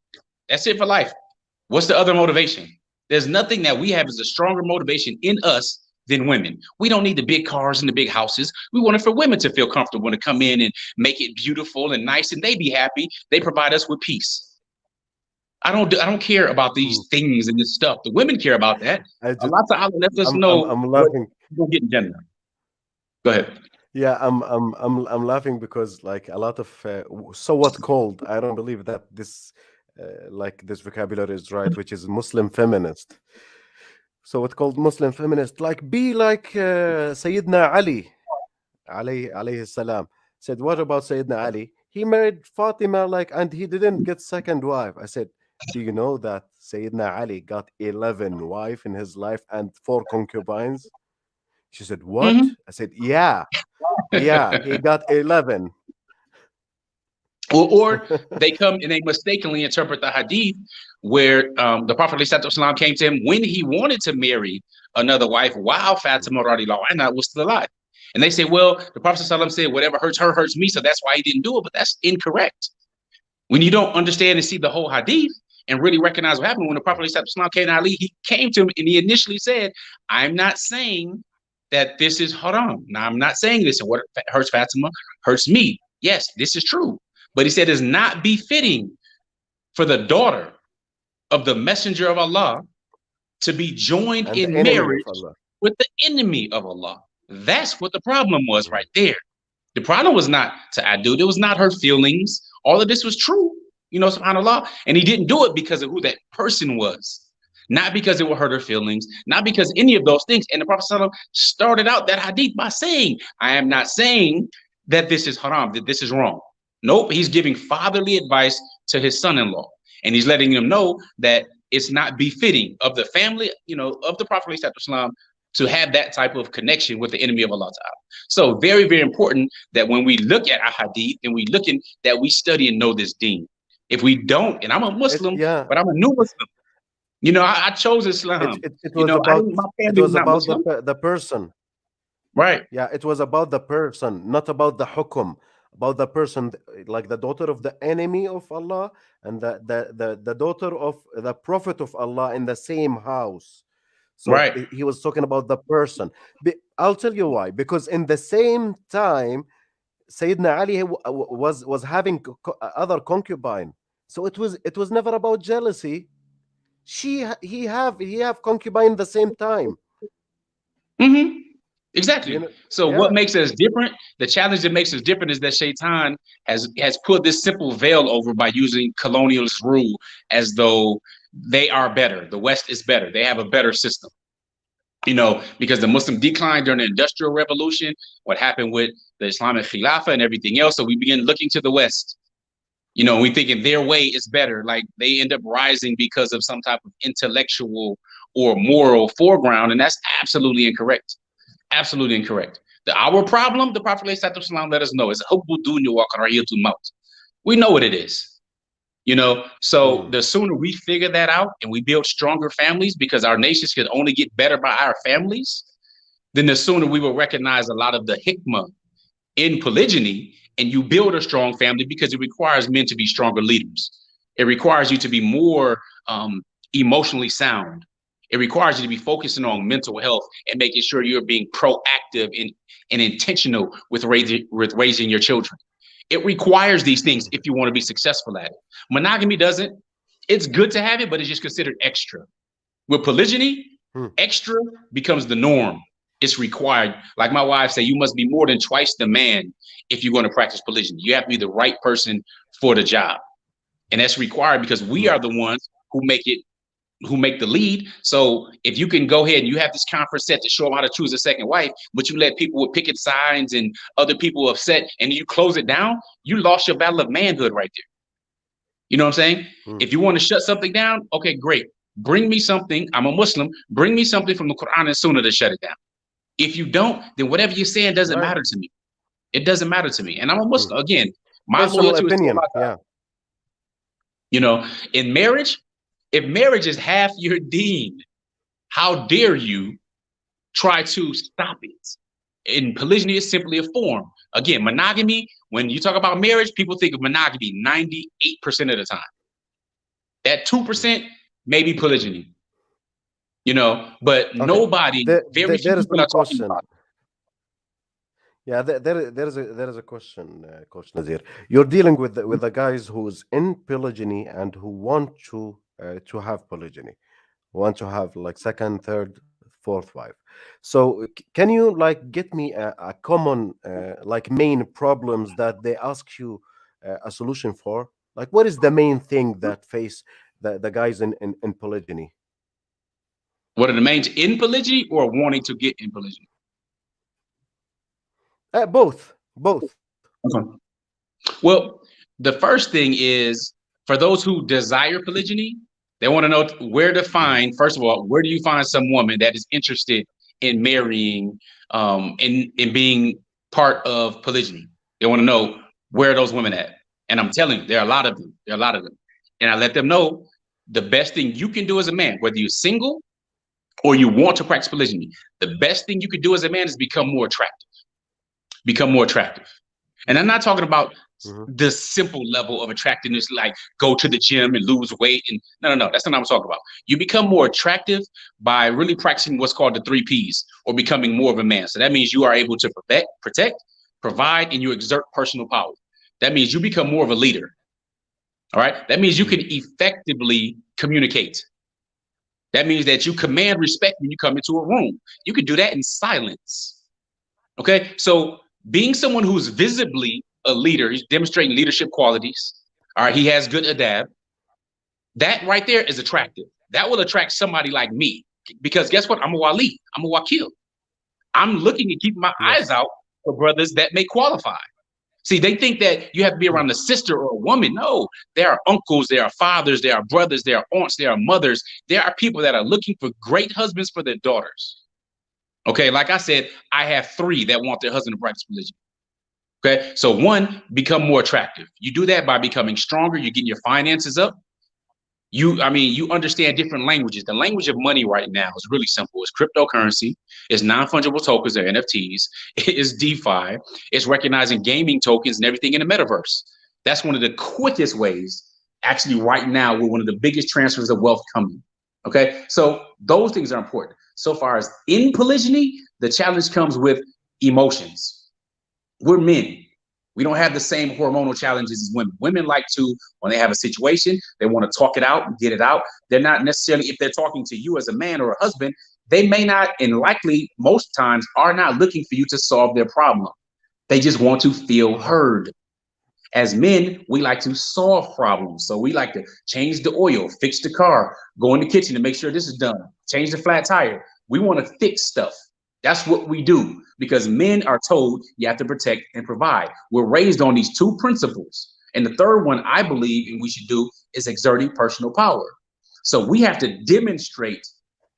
That's it for life. What's the other motivation? There's nothing that we have as a stronger motivation in us than women. We don't need the big cars and the big houses. We want it for women to feel comfortable, to come in and make it beautiful and nice, and they be happy. They provide us with peace. I don't care about these Mm. things and this stuff. The women care about that. I just, Allah Ta'ala lets us I'm know I'm what laughing. people get in Jannah. Go ahead. Yeah, I'm laughing because like a lot of so what called, I don't believe that this like this vocabulary is right, which is Muslim feminist. So what called Muslim feminist, like be like Sayyidina Ali, alayhi salam, said, what about Sayyidina Ali? He married Fatima, like, and he didn't get second wife. I said, do you know that Sayyidina Ali got 11 wife in his life and 4 concubines? She said, Hmm. what? I said, yeah, yeah, he got 11. Or they come and they mistakenly interpret the hadith where the Prophet ﷺ came to him when he wanted to marry another wife while Fatima radiallahu anha was still alive. And they say, well, the Prophet ﷺ said, whatever hurts her hurts me, so that's why he didn't do it. But that's incorrect. When you don't understand and see the whole hadith and really recognize what happened, when the Prophet ﷺ came to Ali, he came to him and he initially said, I'm not saying that this is haram. Now, I'm not saying this, and what hurts Fatima hurts me. Yes, this is true. But he said it's not befitting for the daughter of the messenger of Allah to be joined And the in enemy of marriage Allah. with the enemy of Allah. That's what the problem was Mm. right there. The problem was not to Adud. It was not her feelings. All of this was true, subhanAllah. And he didn't do it because of who that person was. Not because it would hurt her feelings, not because any of those things. And the Prophet ﷺ started out that hadith by saying, I am not saying that this is haram, that this is wrong. Nope, he's giving fatherly advice to his son-in-law. And he's letting him know that it's not befitting of the family, of the Prophet ﷺ to have that type of connection with the enemy of Allah Ta'ala. So very, very important that when we look at a hadith and we look in that we study and know this deen. If we don't, and I'm a Muslim, Yeah, but I'm a new Muslim. I chose Islam. it was My it family was was not about Muslim. the person. Right, Yeah, it was about the person, not about the hukum, about the person, like the daughter of the enemy of Allah and the daughter of the prophet of Allah in the same house. So right. he was talking about the person. I'll tell you why. Because in the same time, Sayyidina Ali was having other concubine. So it was never about jealousy. He have concubine the same time. Hmm. You Exactly. know, So what yeah. makes us different? The challenge that makes us different is that Shaitan has put this simple veil over by using colonialist rule as though they are better. The West is better. They have a better system. Because the Muslim declined during the Industrial Revolution, what happened with the Islamic Khilafah and everything else. So we begin looking to the West. We thinking their way is better. Like they end up rising because of some type of intellectual or moral foreground, and that's absolutely incorrect. Absolutely incorrect. Our problem, the Prophet ﷺ let us know, is hubbu dunya wa karahiyatul maut. We know what it is. So Mm. the sooner we figure that out and we build stronger families, because our nations can only get better by our families, then the sooner we will recognize a lot of the hikmah in polygyny, and you build a strong family because it requires men to be stronger leaders. It requires you to be more emotionally sound. It requires you to be focusing on mental health and making sure you're being proactive and intentional with raising your children. It requires these things Mm. if you want to be successful at it. Monogamy doesn't. It's good to have it, but it's just considered extra. With polygyny, Mm. extra becomes the norm. It's required. Like my wife said, you must be more than twice the man if you're going to practice polygyny. You have to be the right person for the job. And that's required because we Mm. are the ones who make the lead. So if you can go ahead and you have this conference set to show them how to choose a second wife, but you let people with picket signs and other people upset and you close it down, you lost your battle of manhood right there. You know what I'm saying? Mm. If you want to shut something down, okay, great. Bring me something. I'm a Muslim. Bring me something from the Quran and Sunnah to shut it down. If you don't, then whatever you're saying doesn't Right. matter to me. It doesn't matter to me. And I'm a Mm. Muslim. Again, my Personal loyalty is to opinion. Allah. Yeah. You know, in marriage, if marriage is half your deen, how dare you try to stop it? In polygyny, is simply a form. Again, monogamy, when you talk about marriage, people think of monogamy 98% of the time. That Mm. 2% may be polygyny, but Okay. nobody, very few There is people some are talking question. about it. Yeah, there is a question, Coach Nazir. You're dealing with the guys who's in polygyny and who want to have polygyny, want to have like second, third, fourth wife. So can you like get me a common like main problems that they ask you a solution for? Like, what is the main thing that face the guys in polygyny? What are the main in polygyny or wanting to get in polygyny? Both, both. Okay. Well, the first thing is for those who desire polygyny, they want to know where to Mhm. find, first of all, where do you find some woman that is interested in marrying in being part of polygyny. They want to know where are those women at. And I'm telling you, there are a lot of them. There are a lot of them. And I let them know the best thing you can do as a man, whether you're single or you want to practice polygyny, the best thing you can do as a man is become more attractive. Become more attractive. And I'm not talking about the simple level of attractiveness, like go to the gym and lose weight. And no, that's not what I'm talking about. You become more attractive by really practicing what's called the 3 Ps, or becoming more of a man. So that means you are able to protect, provide, and you exert personal power. That means you become more of a leader. All right. That means you can effectively communicate. That means that you command respect when you come into a room. You can do that in silence. Okay. So being someone who's visibly a leader, he's demonstrating leadership qualities. All right. He has good adab. That right there is attractive. That will attract somebody like me, because guess what? I'm a wali. I'm a wakil. I'm looking to keep my eyes out for brothers that may qualify. See, they think that you have to be around a sister or a woman. No, there are uncles, there are fathers, there are brothers, there are aunts, there are mothers. There are people that are looking for great husbands for their daughters. Okay, like I said, I have 3 that want their husband to practice religion. Okay, so 1, become more attractive. You do that by becoming stronger. You're getting your finances up. You understand different languages. The language of money right now is really simple. It's cryptocurrency. It's non-fungible tokens, or NFTs. It's DeFi. It's recognizing gaming tokens and everything in the metaverse. That's one of the quickest ways. Actually, right now, we're one of the biggest transfers of wealth coming. Okay, so those things are important. So far as in polygyny, the challenge comes with emotions. We're men. We don't have the same hormonal challenges as women. Women like to, when they have a situation, they want to talk it out and get it out. They're not necessarily, if they're talking to you as a man or a husband, they may not, and likely most times are not looking for you to solve their problem. They just want to feel heard. As men, we like to solve problems. So we like to change the oil, fix the car, go in the kitchen to make sure this is done, change the flat tire. We want to fix stuff. That's what we do, because men are told you have to protect and provide. We're raised on these 2 principles. And the third one I believe and we should do is exerting personal power. So we have to demonstrate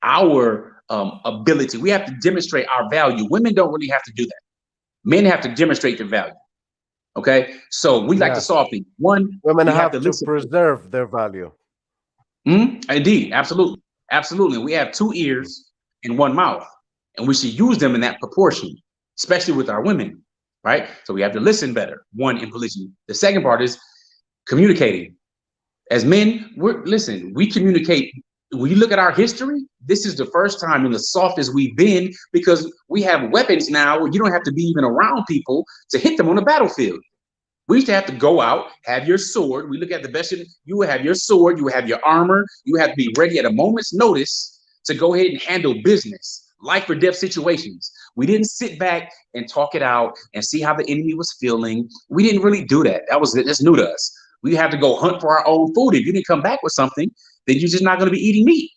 our ability. We have to demonstrate our value. Women don't really have to do that. Men have to demonstrate their value. Okay, so we like to solve things. 1, women have to preserve their value. Indeed, absolutely, absolutely. We have 2 ears and 1 mouth. And we should use them in that proportion, especially with our women, right? So we have to listen better, 1, in polygyny. The second part is communicating. As men, we communicate. When you look at our history, this is the first time in the softest we've been, because we have weapons now where you don't have to be even around people to hit them on the battlefield. We used to have to go out, have your sword. We look at the best. You would have your sword, you would have your armor. You have to be ready at a moment's notice to go ahead and handle business. Life or death situations. We didn't sit back and talk it out and see how the enemy was feeling. We didn't really do that. That's new to us. We have to go hunt for our own food. If you didn't come back with something, then you're just not going to be eating meat.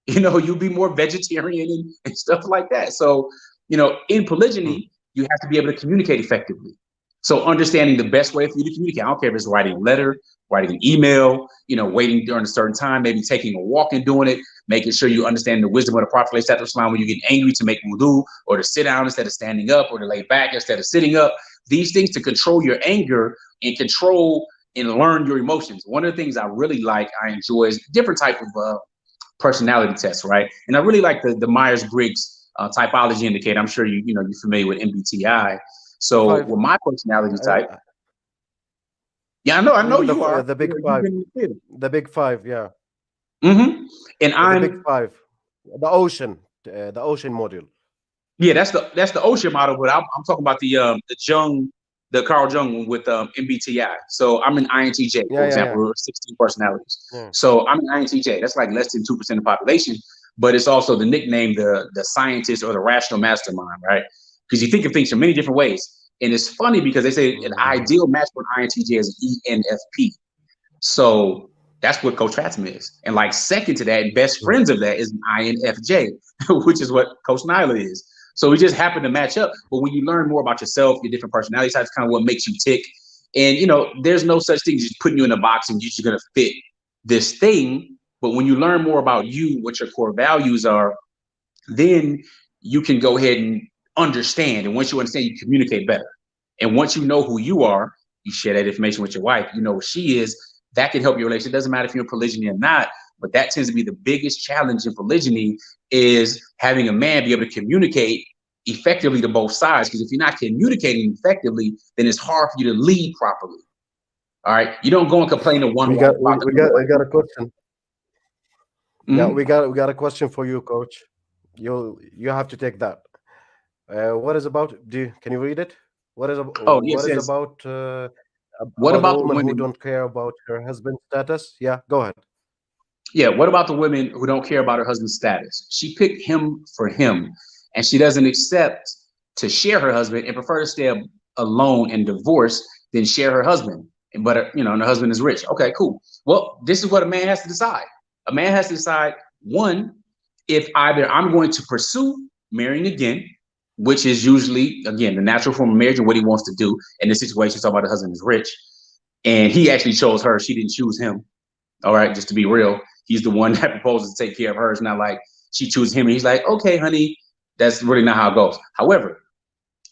You'll be more vegetarian and stuff like that. So, in polygyny, you have to be able to communicate effectively. So understanding the best way for you to communicate. I don't care if it's writing a letter, writing an email, waiting during a certain time, maybe taking a walk and doing it, making sure you understand the wisdom of the Prophet ﷺ when you get angry, to make wudu, or to sit down instead of standing up, or to lay back instead of sitting up. These things to control your anger and control and learn your emotions. One of the things I really I enjoy is different type of personality tests, right? And I really like the Myers-Briggs typology indicator. I'm sure you're familiar with MBTI. So with my personality type, I know you are the big 5, the big 5, yeah. And I'm the big 5, the ocean module. Yeah, that's the ocean model, but I'm talking about the Carl Jung with MBTI. So I'm an INTJ, for example, 16 personalities. Yeah. So I'm an INTJ. That's like less than 2% of the population, but it's also the nickname, the scientist or the rational mastermind, right? Because you think of things in many different ways. And it's funny because they say an ideal match for an INTJ is an ENFP. So that's what Coach Nazir is. And like second to that, best friends of that is an INFJ, which is what Coach Nazir is. So we just happen to match up. But when you learn more about yourself, your different personality types, kind of what makes you tick. And, there's no such thing as just putting you in a box and you're just going to fit this thing. But when you learn more about you, what your core values are, then you can go ahead and understand. And once you understand, you communicate better. And once you know who you are, you share that information with your wife. You know who she is. That can help your relationship. It doesn't matter if you're in polygyny or not, but that tends to be the biggest challenge in polygyny is having a man be able to communicate effectively to both sides. Because if you're not communicating effectively, then it's hard for you to lead properly. All right. You don't go and complain to one wife about the We got a question. Yeah, mm-hmm. we got a question for you, Coach. You have to take that. What is about? Can you read it? Oh, it What is says, about what a about the woman who women? don't care about her husband's status? Yeah, go ahead. Yeah, what about the women who don't care about her husband's status? She picked him for him, and she doesn't accept to share her husband and prefer to stay alone and divorce than share her husband. But and her husband is rich. Okay, cool. Well, this is what a man has to decide. A man has to decide one, if either I'm going to pursue marrying again, which is usually again the natural form of marriage and what he wants to do. In this situation, talk about the husband is rich, and he actually chose her. She didn't choose him. All right, just to be real, he's the one that proposes to take care of her. It's not like she chooses him and he's like, okay, honey, that's really not how it goes. However,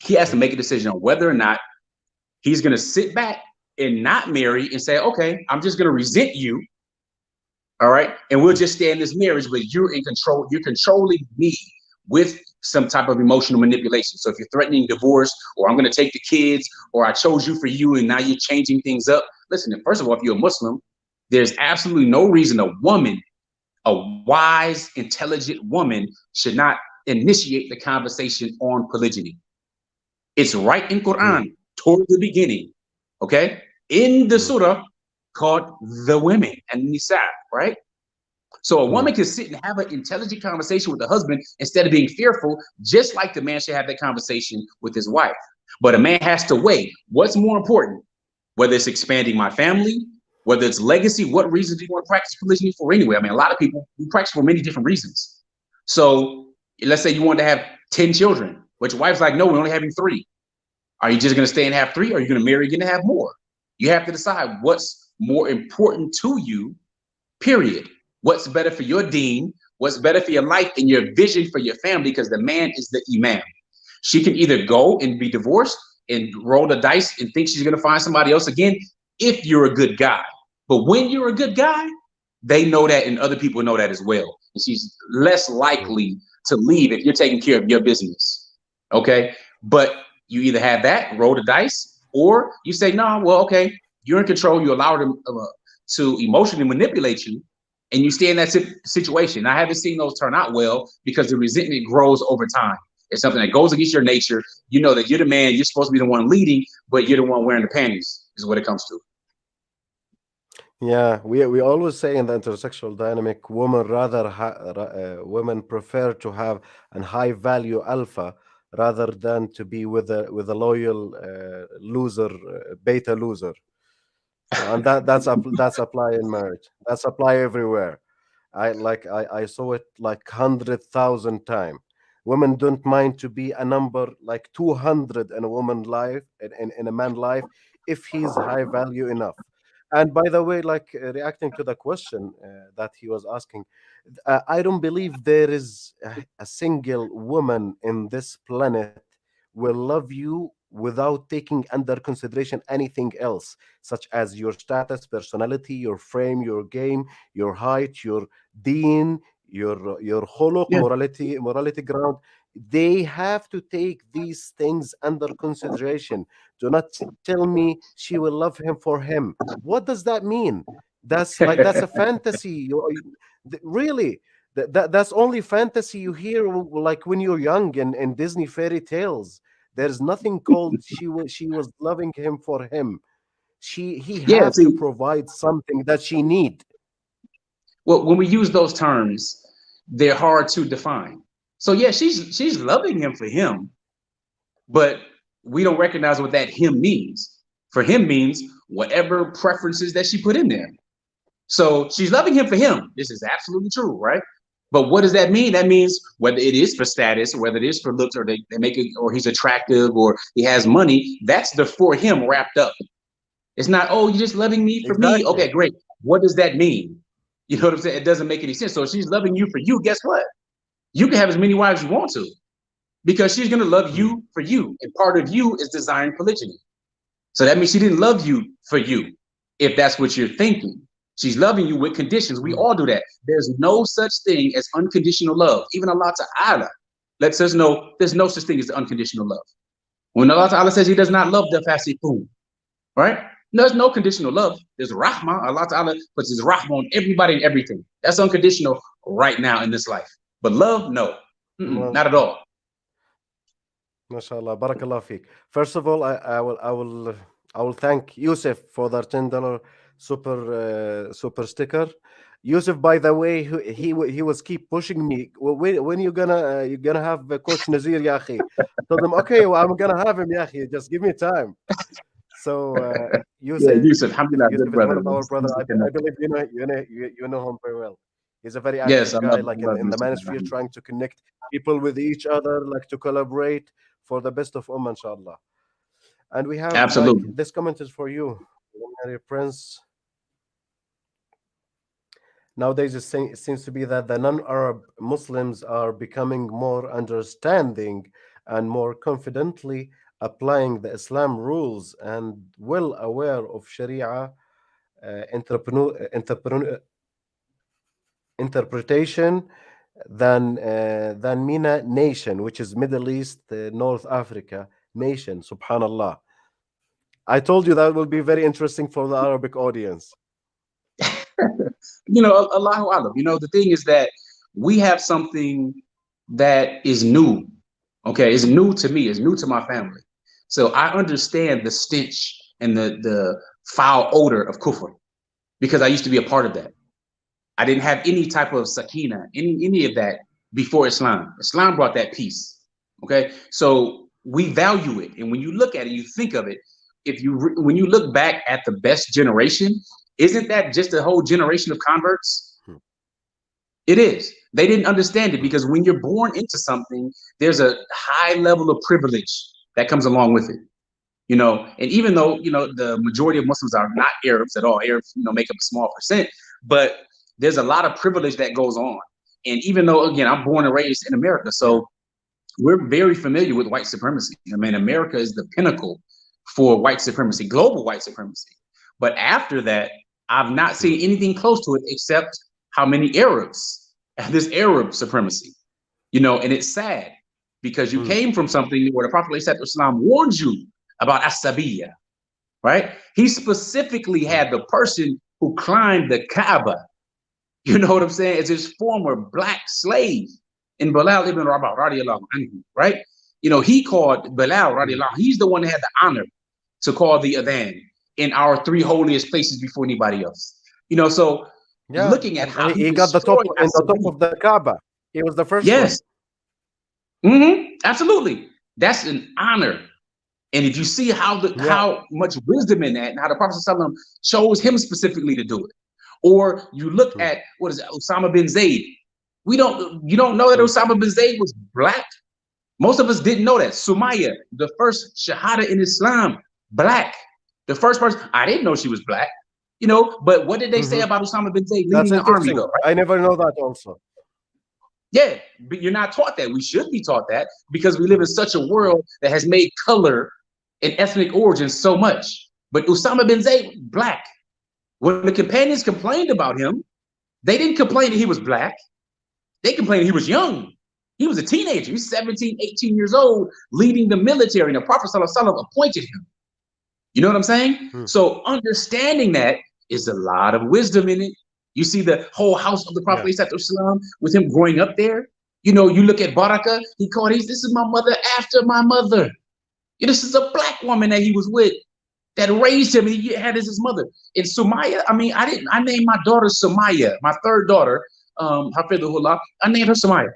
he has to make a decision on whether or not he's going to sit back and not marry and say, okay, I'm just going to resent you. All right. And we'll just stay in this marriage, but you're in control. You're controlling me with some type of emotional manipulation. So if you're threatening divorce, or I'm going to take the kids, or I chose you for you and now you're changing things up. Listen, first of all, if you're a Muslim, there's absolutely no reason a wise, intelligent woman should not initiate the conversation on polygyny. It's right in Mm, Quran toward the beginning, okay? In the mm, surah called the women and Nisa, right? So a mm, woman can sit and have an intelligent conversation with the husband instead of being fearful, just like the man should have that conversation with his wife. But a man has to weigh what's more important, whether it's expanding my family, whether it's legacy. What reason do you want to practice polygyny for anyway? I mean, a lot of people we practice for many different reasons. So let's say you want to have 10 children, but your wife's like, no, we're only having 3. Are you just going to stay and have 3? Or are you going to marry again and have more? You have to decide what's more important to you, period. What's better for your deen, what's better for your life and your vision for your family, because the man is the imam. She can either go and be divorced and roll the dice and think she's going to find somebody else again if you're a good guy. But when you're a good guy, they know that and other people know that as well. And she's less mm. likely to leave if you're taking care of your business. Okay. But you either have that, roll the dice, or you say, no, well, okay, you're in control. You allow them to emotionally manipulate you and you stay in that situation. I haven't seen those turn out well because the resentment grows over time. It's something that goes against your nature. You know that you're the man, you're supposed to be the one leading, but you're the one wearing the panties, is what it comes to. Yeah, we always say in the intersexual dynamic, women prefer to have an high value alpha rather than to be with a loyal loser, beta loser. So, and that's apply in marriage. That's apply everywhere. I saw it like 100,000 times. Women don't mind to be a number like 200 in a woman life, in a man life, if he's high value enough. And by the way, like reacting to the question that he was asking, I don't believe there is a single woman in this planet will love you without taking under consideration anything else, such as your status, personality, your frame, your game, your height, your deen, your holok, Yeah. morality ground. They have to take these things under consideration. Do not tell me she will love him for him. What does that mean? That's a fantasy. Really, that's only fantasy you hear like when you're young in Disney fairy tales. There's nothing called she was loving him for him. He Yeah. have to See, provide something that she need. well, when we use those terms, they're hard to define. So yeah, she's loving him for him, but we don't recognize what that him means. For him means whatever preferences that she put in there. So she's loving him for him. This is absolutely true, right? But what does that mean? That means whether it is for status, whether it is for looks, or they make it, or he's attractive, or he has money, that's the for him wrapped up. It's not, oh, you're just loving me for me. Exactly. Okay, great. What does that mean? You know what I'm saying? It doesn't make any sense. So if she's loving you for you, guess what? You can have as many wives as you want to. because she's going to love you for you. And part of you is desiring polygyny. So that means she didn't love you for you, if that's what you're thinking. She's loving you with conditions. We all do that. There's no such thing as unconditional love. Even Allah Ta'ala lets us know there's no such thing as unconditional love. When Allah Ta'ala says he does not love the fasiqun, right? There's no conditional love. There's rahmah. Allah Ta'ala puts his rahmah on everybody and everything. That's unconditional right now in this life. But love, no. Not at all. MashaAllah, barakallah feek. First of all, I will thank Yusuf for the $10 super sticker. Yusuf, by the way, he was keep pushing me. When you gonna have Coach Nazir, ya akhi? Told him, okay, well, I'm gonna have him, ya akhi. Just give me time. So Yusuf, yeah, Yusuf, alhamdulillah, Yusuf good is brother. one of our brothers. I believe you know him very well. He's a very active Yes, I guy, love, like love in the Yusuf. manosphere, trying to connect people with each other, like to collaborate for the best of inshallah. And we have like Absolutely. this comment is for you, Luminary Prince. Nowadays, it seems to be that the non-Arab Muslims are becoming more understanding and more confidently applying the Islam rules and well aware of Sharia interpretation than MENA nation, which is Middle East, North Africa nation. Subhanallah. I told you that will be very interesting for the Arabic audience. Allahu Alam. The thing is that we have something that is new. Okay, it's new to me, it's new to my family. So I understand the stench and the foul odor of kufr because I used to be a part of that. I didn't have any type of sakina, any of that before Islam. Islam brought that peace. Okay, so we value it, and when you look at it, you think of it. When you look back at the best generation, isn't that just a whole generation of converts? It is. They didn't understand it because when you're born into something, there's a high level of privilege that comes along with it. And even though, the majority of Muslims are not Arabs at all, Arabs, make up a small percent, but there's a lot of privilege that goes on. And even though, again, I'm born and raised in America, so we're very familiar with white supremacy. I mean, America is the pinnacle for white supremacy, global white supremacy. But after that, I've not seen anything close to it except how many Arabs have this Arab supremacy, and it's sad because you came from something where the Prophet Islam warns you about asabiya, right? He specifically had the person who climbed the Kaaba, you know what I'm saying, as his former black slave in Bilal ibn Rabah, radiallahu anhu, right? He called Bilal, radiallahu, he's the one that had the honor to call the adhan in our three holiest places before anybody else. So looking at how he got the top of the Kaaba. He was the first yes. one. Absolutely. That's an honor. And if you see how much wisdom in that and how the Prophet ﷺ chose him specifically to do it. Or you look at Osama bin Zayd. You don't know that Osama bin Zayd was black. Most of us didn't know that. Sumayya, the first shahada in Islam, black. The first person, I didn't know she was black, but what did they say about Osama bin Zayd leading the army though? Right? I never know that also. Yeah, but you're not taught that. We should be taught that because we live in such a world that has made color and ethnic origins so much. But Osama bin Zayd, black. When the companions complained about him, they didn't complain that he was black. They complained he was young. He was a teenager. He's 17, 18 years old, leading the military, and the Prophet ﷺ appointed him. You know what I'm saying? So understanding that is a lot of wisdom in it. You see the whole house of the Prophet ﷺ with him growing up there. You look at Baraka, this is my mother after my mother. This is a black woman that he was with that raised him. He had as his mother. And Sumayya, I named my daughter Sumayya, my third daughter, Hafidhullah, I named her Sumayya.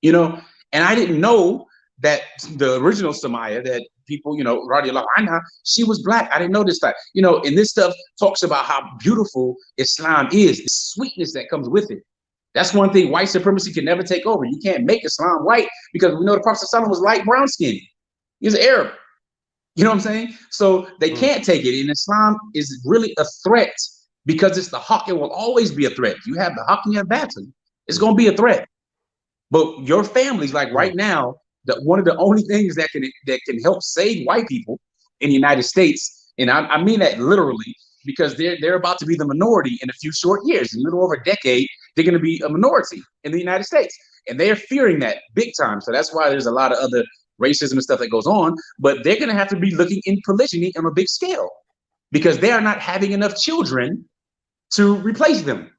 And I didn't know that the original Sumayya that people, radiallahu anha, she was black. I didn't know this fact. And this stuff talks about how beautiful Islam is, the sweetness that comes with it. That's one thing white supremacy can never take over. You can't make Islam white because we know the Prophet ﷺ was light brown skin. He was Arab. You know what I'm saying? So they can't take it. And Islam is really a threat because it's the haqq. It will always be a threat. You have the haqq and you have batil. It's going to be a threat. But your families, like right now, one of the only things that can help save white people in the United States, and I mean that literally, because they're about to be the minority in a few short years. In a little over a decade, they're going to be a minority in the United States, and they're fearing that big time. So that's why there's a lot of other racism and stuff that goes on. But they're going to have to be looking in polygyny on a big scale, because they are not having enough children to replace them.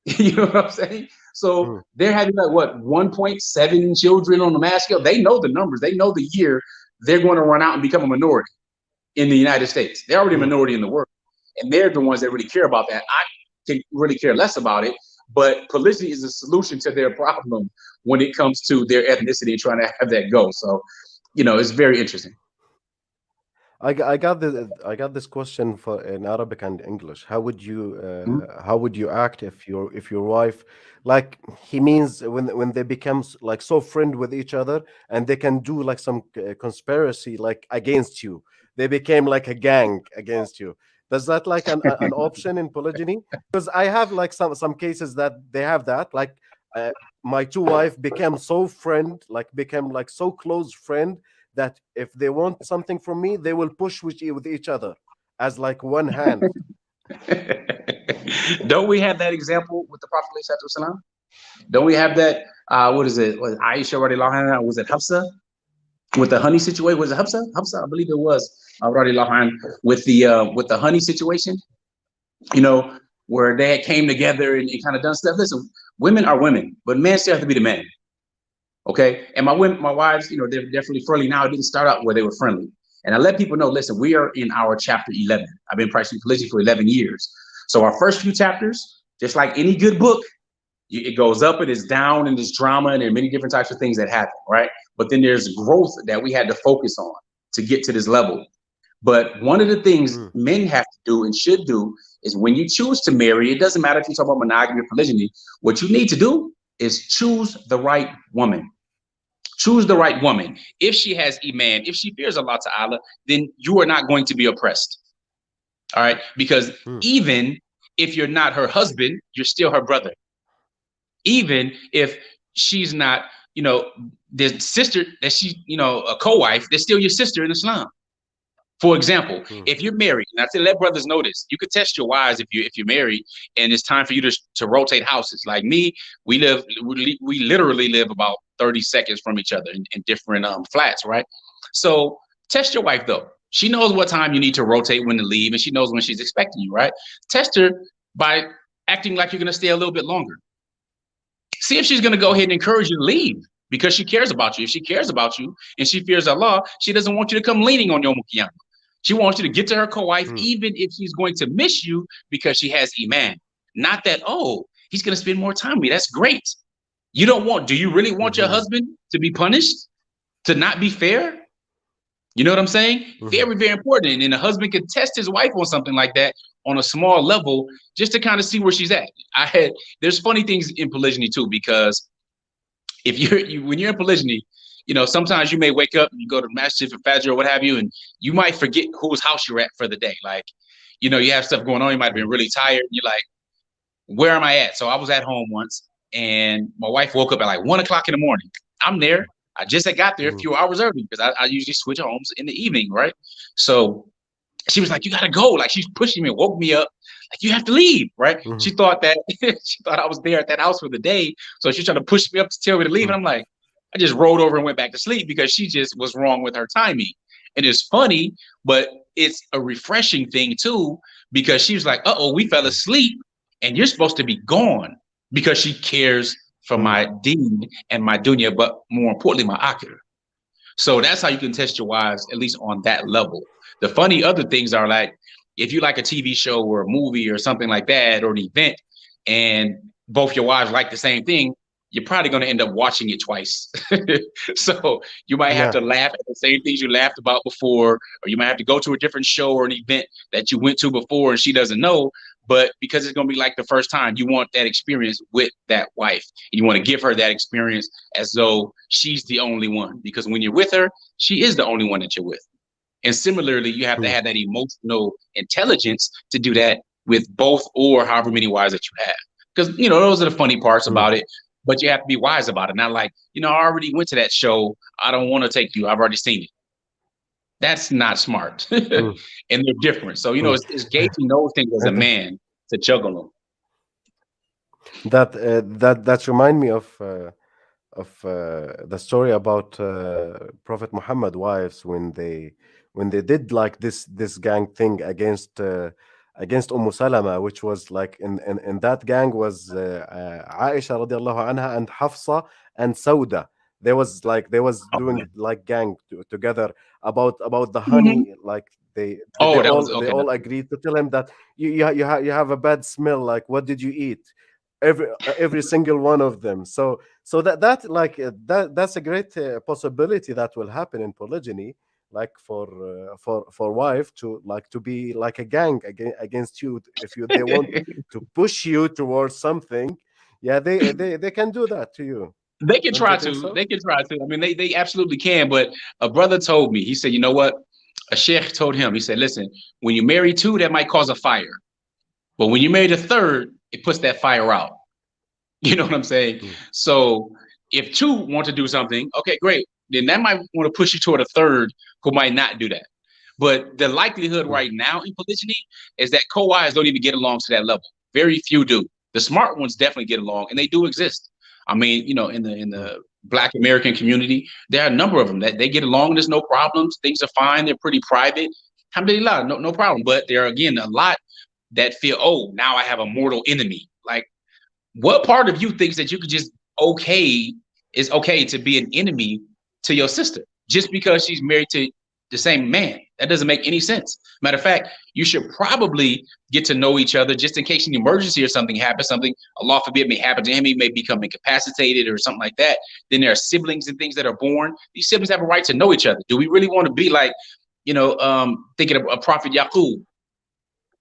You know what I'm saying? So they're having like what 1.7 children on the mass scale. They know the numbers. They know the year they're going to run out and become a minority in the United States. They're already a minority in the world, and they're the ones that really care about that. I can really care less about it, but polygyny is a solution to their problem when it comes to their ethnicity and trying to have that go. So, it's very interesting. I got this question for in Arabic and English. How would you act if your wife, like, he means when they become like so friend with each other, and they can do like some conspiracy like against you. They became like a gang against you. Does that like an option in polygyny? Because I have like some cases that they have that, like, uh, my two wife became like so close friend that if they want something from me, they will push with each other as like one hand. Don't we have that example with the Prophet ﷺ? Don't we have that? What is it? Was Aisha radiallahu anha? Was it Hafsa with the honey situation? Was it Hafsa? Hafsa, I believe it was radiallahu anha, with the honey situation. Where they had came together and kind of done stuff. Listen, women are women, but men still have to be the man. Okay, and my wives, they're definitely friendly now. It didn't start out where they were friendly, and I let people know. Listen, we are in our chapter 11. I've been practicing polygyny for 11 years. So our first few chapters, just like any good book, it goes up and it's down and there's drama and there are many different types of things that happen, right? But then there's growth that we had to focus on to get to this level. But one of the things men have to do and should do is when you choose to marry, it doesn't matter if you talk about monogamy or polygyny, what you need to do is choose the right woman. Choose the right woman. If she has iman, if she fears Allah Ta'ala, then you are not going to be oppressed. All right? Because even if you're not her husband, you're still her brother. Even if she's not, the sister that she, a co-wife, they're still your sister in Islam. For example, if you're married, and I say let brothers know this, you could test your wives if you're married, and it's time for you to rotate houses. Like me, we literally live about 30 seconds from each other in different flats, right? So test your wife though. She knows what time you need to rotate, when to leave, and she knows when she's expecting you, right? Test her by acting like you're going to stay a little bit longer. See if she's going to go ahead and encourage you to leave because she cares about you. If she cares about you and she fears Allah, she doesn't want you to come leaning on Yom Qiyamah. She wants you to get to her co-wife, even if she's going to miss you because she has iman. Not that, oh, he's going to spend more time with me. That's great. Do you really want your husband to be punished? To not be fair? You know what I'm saying? Very, very important. And a husband can test his wife on something like that on a small level just to kind of see where she's at. There's funny things in polygyny too, because if when you're in polygyny, sometimes you may wake up and you go to masjid for Fajr or what have you, and you might forget whose house you're at for the day. Like, you have stuff going on. You might have been really tired. And you're like, where am I at? So I was at home once and my wife woke up at like 1 o'clock in the morning. I'm there. I just had got there a few hours early because I usually switch homes in the evening, right? So she was like, you got to go. Like, she's pushing me, woke me up. Like, you have to leave, right? She thought I was there at that house for the day. So she's trying to push me up to tell me to leave. And I'm like, I just rolled over and went back to sleep because she just was wrong with her timing. And it's funny, but it's a refreshing thing too, because she was like, we fell asleep and you're supposed to be gone, because she cares for my deen and my dunya, but more importantly, my akhirah. So that's how you can test your wives, at least on that level. The funny other things are like, if you like a TV show or a movie or something like that, or an event, and both your wives like the same thing, you're probably going to end up watching it twice. So you might have to laugh at the same things you laughed about before, or you might have to go to a different show or an event that you went to before and she doesn't know. But because it's going to be like the first time, you want that experience with that wife. And you want to give her that experience as though she's the only one, because when you're with her, she is the only one that you're with. And similarly, you have to have that emotional intelligence to do that with both or however many wives that you have. Because, those are the funny parts about it. but you have to be wise about it. Not like, I already went to that show. I don't want to take you. I've already seen it. That's not smart. Hmm. And they're different. So, Hmm. it's gauging those things as a man to juggle them. That remind me of the story about Prophet Muhammad wives when they did like this gang thing against Salama, which was like in that gang was Aisha radiallahu anha and Hafsa and Sauda. They was doing like gang together about the Mhm. honey. Like Oh, that was they okay. all agreed to tell him that you have a bad smell. Like, what did you eat? Every single one of them. So that's a great possibility that will happen in polygyny, like for wife to like to be like a gang against you if you they want to push you towards something. Yeah, they can do that to you. They can Don't you try think to. so? They can try to. I mean, they absolutely can. But a brother told me, he said, you know what? A sheikh told him, he said, listen, when you marry two, that might cause a fire. But when you marry the third, it puts that fire out. You know what I'm saying? Hmm. So if two want to do something, okay, great. Then that might want to push you toward a third who might not do that. But the likelihood Hmm. right now in polygyny is that co-wives don't even get along to that level. Very few do. The smart ones definitely get along, and they do exist. I mean, in Hmm. the Black American community, there are a number of them that they get along. There's no problems. Things are fine. They're pretty private. Alhamdulillah, no problem. But there are again a lot that feel, oh, now I have a mortal enemy. Like, what part of you thinks that you could just okay is okay to be an enemy to your sister just because she's married to the same man? That doesn't make any sense. Matter of fact, you should probably get to know each other just in case an emergency or something happens, something, Allah forbid, may happen to him. He may become incapacitated or something like that. Then there are siblings and things that are born. These siblings have a right to know each other. Do we really want to be like, thinking of a Prophet Yaqub?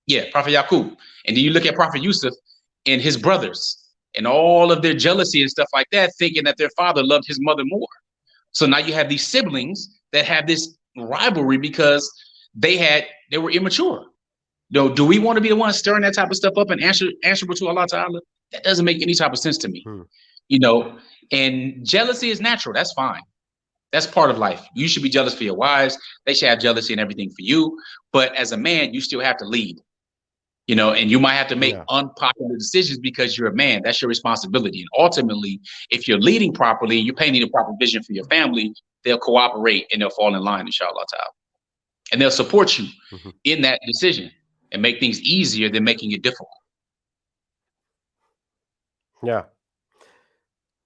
Yeah, Prophet Yaqub. And then you look at Prophet Yusuf and his brothers and all of their jealousy and stuff like that, thinking that their father loved his mother more. So now you have these siblings that have this rivalry because they were immature. Do we want to be the ones stirring that type of stuff up and answerable to Allah Ta'ala? That doesn't make any type of sense to me. Hmm. You know, and jealousy is natural. That's fine. That's part of life. You should be jealous for your wives. They should have jealousy and everything for you. But as a man, you still have to lead. And you might have to make Yeah. unpopular decisions because you're a man. That's your responsibility. And ultimately, if you're leading properly and you're painting a proper vision for your family, they'll cooperate and they'll fall in line, inshallah ta'ala. And they'll support you Mhm. in that decision and make things easier than making it difficult. Yeah.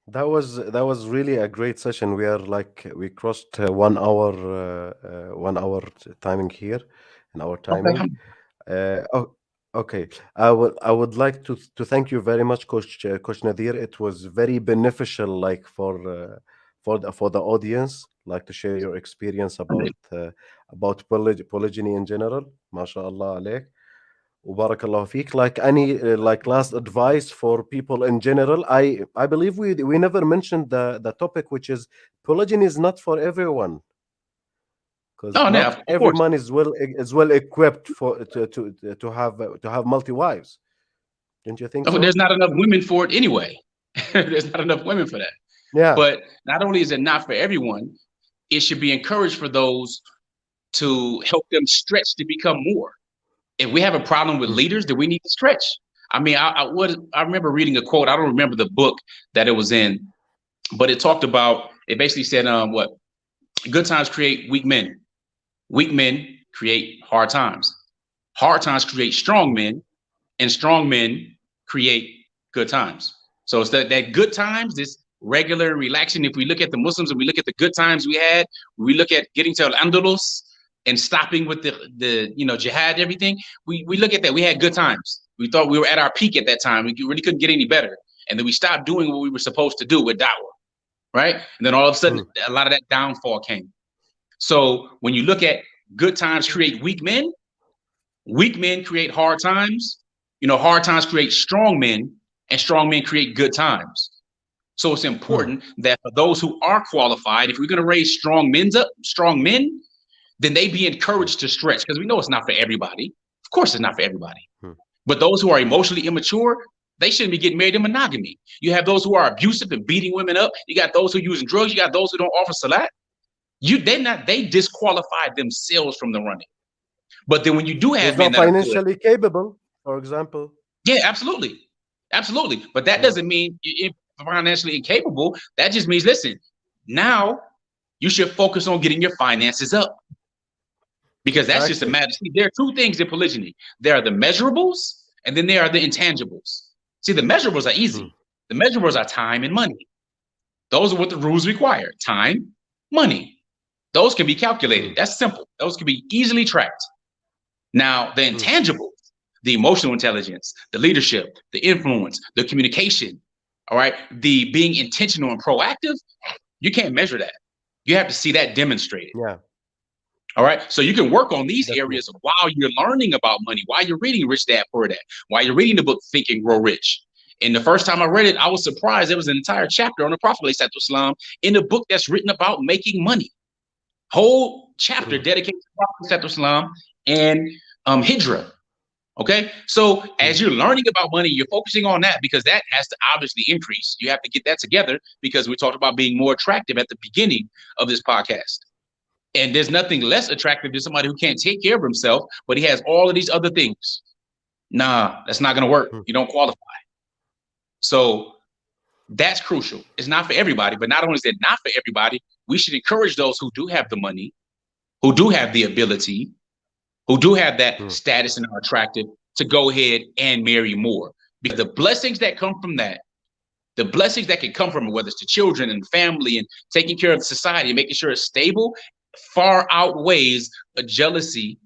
That was really a great session. We crossed 1 hour 1 hour timing here in our timing. Okay. Oh, okay. I would like to thank you very much, Coach Nadir. It was very beneficial, like for the audience, like to share your experience about polygyny in general. MashaAllah alaik. Barakallahu feek. Like any like last advice for people in general. I believe we never mentioned the topic, which is polygyny is not for everyone, because Oh, now, not of every course. man is well equipped to have multi wives. Don't you think Oh, so? there's not enough women for it anyway. There's not enough women for that. Yeah. But not only is it not for everyone, it should be encouraged for those to help them stretch to become more. If we have a problem with Hmm. leaders, then we need to stretch. I mean, I remember reading a quote. I don't remember the book that it was in, but it talked about. It basically said, "What good times create weak men create hard times create strong men, and strong men create good times." So it's that good times, this regular and relaxing. If we look at the Muslims and we look at the good times we had, we look at getting to Al-Andalus and stopping with the jihad, everything. We look at that. We had good times. We thought we were at our peak at that time. We really couldn't get any better. And then we stopped doing what we were supposed to do with da'wah, right? And then all of a sudden, Hmm. a lot of that downfall came. So when you look at good times create weak men create hard times. Hard times create strong men, and strong men create good times. So it's Hmm. important that for those who are qualified, if we're going to raise strong men, then they be Hmm. encouraged to stretch because we know it's not for everybody. Of course, it's not for everybody. Hmm. But those who are emotionally immature, They shouldn't be getting married in monogamy. You have those who are abusive and beating women up. You got those who are using drugs. You got those who don't offer salat. They disqualified themselves from the running. But then when you do Who's have men not that are good, financially capable, for example. yeah, absolutely, absolutely. But that Yeah, doesn't mean you're financially incapable. That just means, listen, now you should focus on getting your finances up, because that's just a exactly. matter. See, there are two things in polygyny. There are the measurables, and then there are the intangibles. See, the measurables are Hmm. easy. The measurables are time and money. Those are what the rules require: time, money. Those can be calculated. Hmm. That's simple. Those can be easily tracked. Now, the Hmm. intangibles, the emotional intelligence, the leadership, the influence, the communication, all right, the being intentional and proactive, you can't measure that. You have to see that demonstrated. Yeah, All right. So you can work on these areas definitely. while you're learning about money, while you're reading Rich Dad Poor Dad, while you're reading the book Think and Grow Rich. And the first time I read it, I was surprised. There was an entire chapter on the Prophet Islam in a book that's written about making money. Whole chapter Hmm. dedicated to Prophet Islam and Hijrah. Okay. So Hmm. as you're learning about money, you're focusing on that, because that has to obviously increase. You have to get that together, because we talked about being more attractive at the beginning of this podcast. And there's nothing less attractive than somebody who can't take care of himself, but he has all of these other things. Nah, that's not going to work. Hmm. You don't qualify. So that's crucial. It's not for everybody, but not only is it not for everybody, we should encourage those who do have the money, who do have the ability, who do have that Hmm. status and are attractive, to go ahead and marry more. Because the blessings that come from that, the blessings that can come from it, whether it's the children and family and taking care of the society and making sure it's stable, far outweighs a jealousy,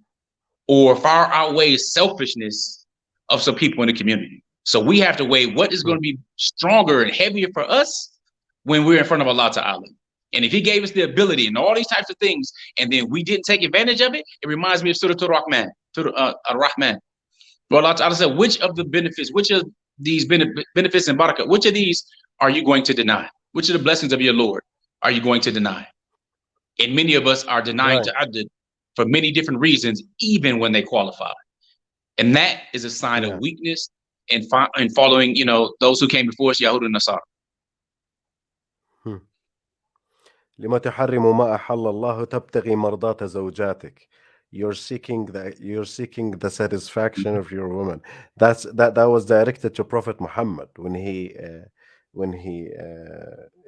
or far outweighs selfishness of some people in the community. So we have to weigh what is Hmm. going to be stronger and heavier for us when we're in front of Allah Ta'ala. And if he gave us the ability and all these types of things, and then we didn't take advantage of it, it reminds me of Surah Al-Rahman. Surah Al-Rahman. Well, Allah Ta'ala said, which of the benefits, which of these benefits and barakah, which of these are you going to deny? Which of the blessings of your Lord are you going to deny? And many of us are denying Right. ta'addud for many different reasons, even when they qualify. And that is a sign of Yeah. weakness and following, those who came before us, Yahud and Nasara. Hmm. لما تحرم ما أحل الله تبتغي مرضات زوجاتك. You're seeking the satisfaction of your woman. That was directed to Prophet Muhammad when he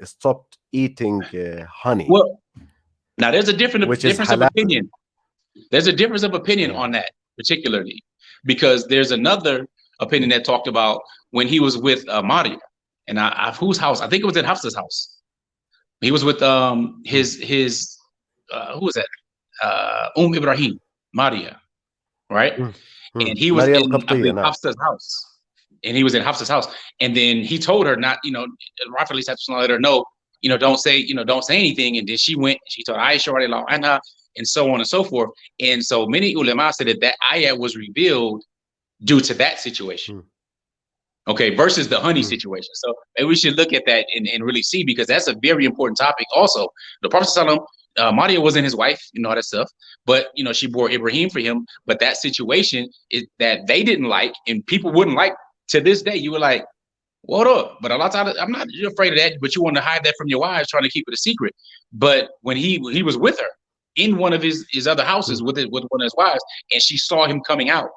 stopped eating honey, Well, now there's a which is difference of halal. opinion. There's a difference of opinion Yeah. on that particularly, because there's another opinion that talked about when he was with Maria, and whose house? I think it was at Hafsa's house. He was with Hmm. his who was that? Ibrahim, Maria, right? Hmm. Hmm. And he was ماريا in, I القبطية. believe, نعم. Hafsa's house. And he was in Hafsa's house. And then he told her not, Rafa let her know, don't say anything. And then she went, she told Aisha radiallahu anha, and so on and so forth. And so many ulama said that ayat was revealed due to that situation. Hmm. Okay, versus the honey Hmm. situation. So maybe we should look at that and really see, because that's a very important topic. Also, the Prophet Maria wasn't his wife, all that stuff, but she bore Ibrahim for him. But that situation is that they didn't like, and people wouldn't like to this day. You were like, what up? But a lot of times, I'm not afraid of that, but you want to hide that from your wives, trying to keep it a secret. But when he was with her in one of his other houses Hmm. with one of his wives, and she saw him coming out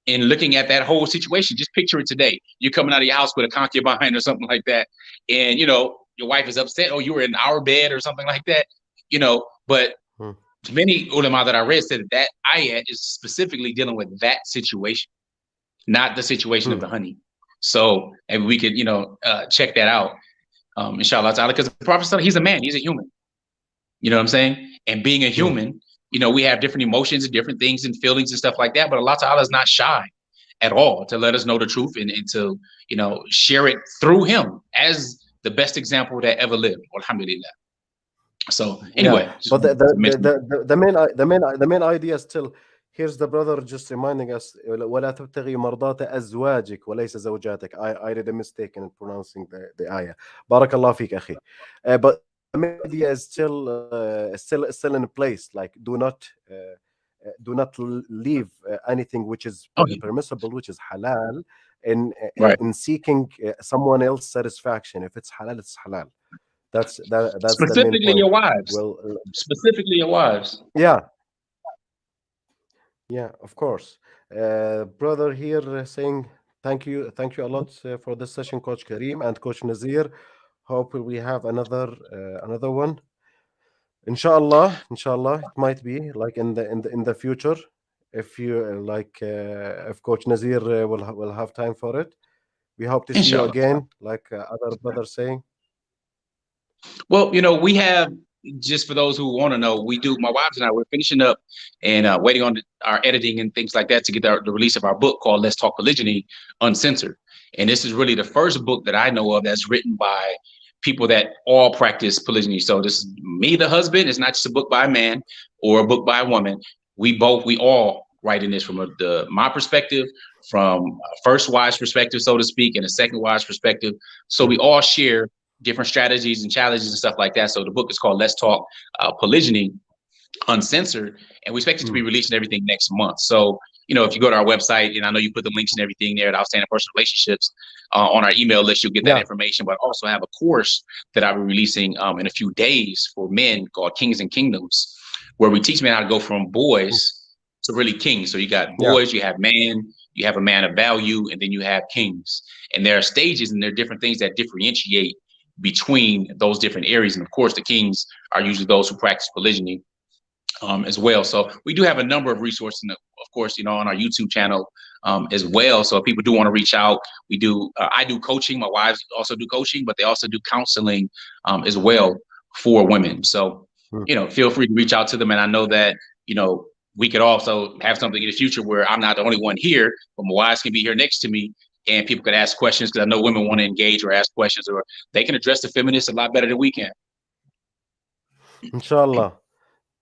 and looking at that whole situation, just picture it today. You're coming out of your house with a concubine or something like that, and your wife is upset. Oh, you were in our bed or something like that. But Hmm. many ulama that I read said that ayat is specifically dealing with that situation, not the situation of Hmm. the honey. So maybe we could, check that out, inshallah ta'ala, because the Prophet, he's a man, he's a human. You know what I'm saying? And being a Hmm. human, we have different emotions and different things and feelings and stuff like that. But Allah Ta'ala is not shy at all to let us know the truth and to, share it through him as the best example that ever lived. Alhamdulillah. So Yeah, anyway, just but the wanted the to the mention that. the main idea still, here's the brother just reminding us ولا تبتغي مرضات أزواجك وليس زوجاتك. I did a mistake in pronouncing the ayah. بارك الله فيك أخي. But the main idea is still in place. Like do not leave anything which is Oh, yeah. permissible, which is halal, in Right. in seeking someone else satisfaction. If it's halal, it's halal. That's the main Specifically your point. wives. Well, Specifically your wives. yeah, yeah, of course. Brother here saying thank you a lot for this session, Coach Kareem and Coach Nazir. Hope we have another one. Inshallah, it might be like in the future, if you if Coach Nazir will have time for it. We hope to see you Inshallah. again, like other brothers saying. Well, we have, just for those who want to know, we do. My wives and I, we're finishing up and waiting on our editing and things like that to get the release of our book called "Let's Talk Polygyny Uncensored." And this is really the first book that I know of that's written by people that all practice polygyny. So this is me, the husband. It's not just a book by a man or a book by a woman. We all writing this from my perspective, from a first wife's perspective, so to speak, and a second wife's perspective. So we all share different strategies and challenges and stuff like that. So the book is called Let's Talk Polygyny Uncensored, and we expect it to be Mm. released and everything next month. So, if you go to our website, and I know you put the links and everything there at Outstanding Personal Relationships on our email list, you'll get that Yeah. information. But I also have a course that I'll be releasing in a few days for men called Kings and Kingdoms, where we teach men how to go from Mm. boys to really kings. So you got Yeah. boys, you have man, you have a man of value, and then you have kings. And there are stages and there are different things that differentiate between those different areas. And of course, the kings are usually those who practice polygyny as well. So we do have a number of resources, of course, on our YouTube channel as well. So if people do want to reach out, we do. I do coaching. My wives also do coaching, but they also do counseling as well for women. So Mm. feel free to reach out to them. And I know that we could also have something in the future where I'm not the only one here, but my wives can be here next to me. And people could ask questions, because I know women want to engage or ask questions, or they can address the feminists a lot better than we can. Inshallah.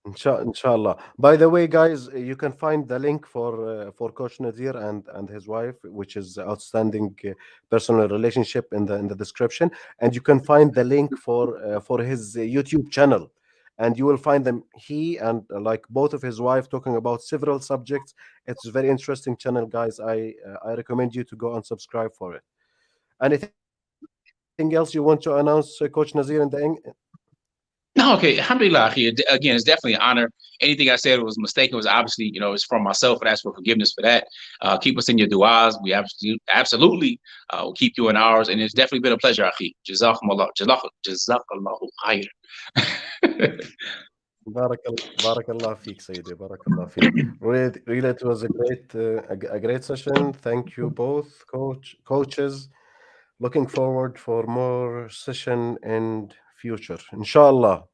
Inshallah. By the way, guys, you can find the link for Coach Nadir and his wife, which is outstanding personal relationship in the description, and you can find the link for his YouTube channel, and you will find them. He and like both of his wife talking about several subjects. It's a very interesting channel, guys. I recommend you to go and subscribe for it. Anything else you want to announce, Coach Nazir, No, okay. Alhamdulillah. Again, it's definitely an honor. Anything I said was mistaken was obviously, it's from myself, and ask for forgiveness for that. Keep us in your du'as. We absolutely will keep you in ours. And it's definitely been a pleasure, Akhi. Jazakumullah. Jazakallahu khair. Barakallah feek, Sayyidi. Barakallah feek. Really, it was a great session. Thank you both, coaches. Looking forward for more session in future. Inshallah.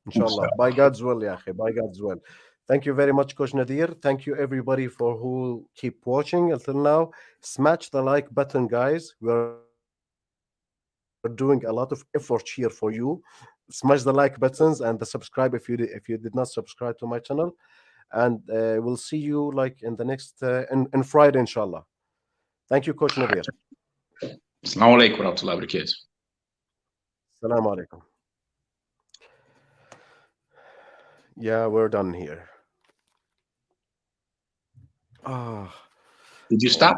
By God's will, ya akhi, by God's will. Thank you very much, Coach Nadir. Thank you, everybody, for who keep watching until now. Smash the like button, guys. We are doing a lot of effort here for you. Smash the like buttons and the subscribe if you did not subscribe to my channel. And we'll see you like in the next in Friday, inshallah. Thank you, Coach Nadir. Assalamu alaikum wa rahmatullahi wa barakatuh. Salam alaikum. Yeah, we're done here. Ah, Did you oh stop?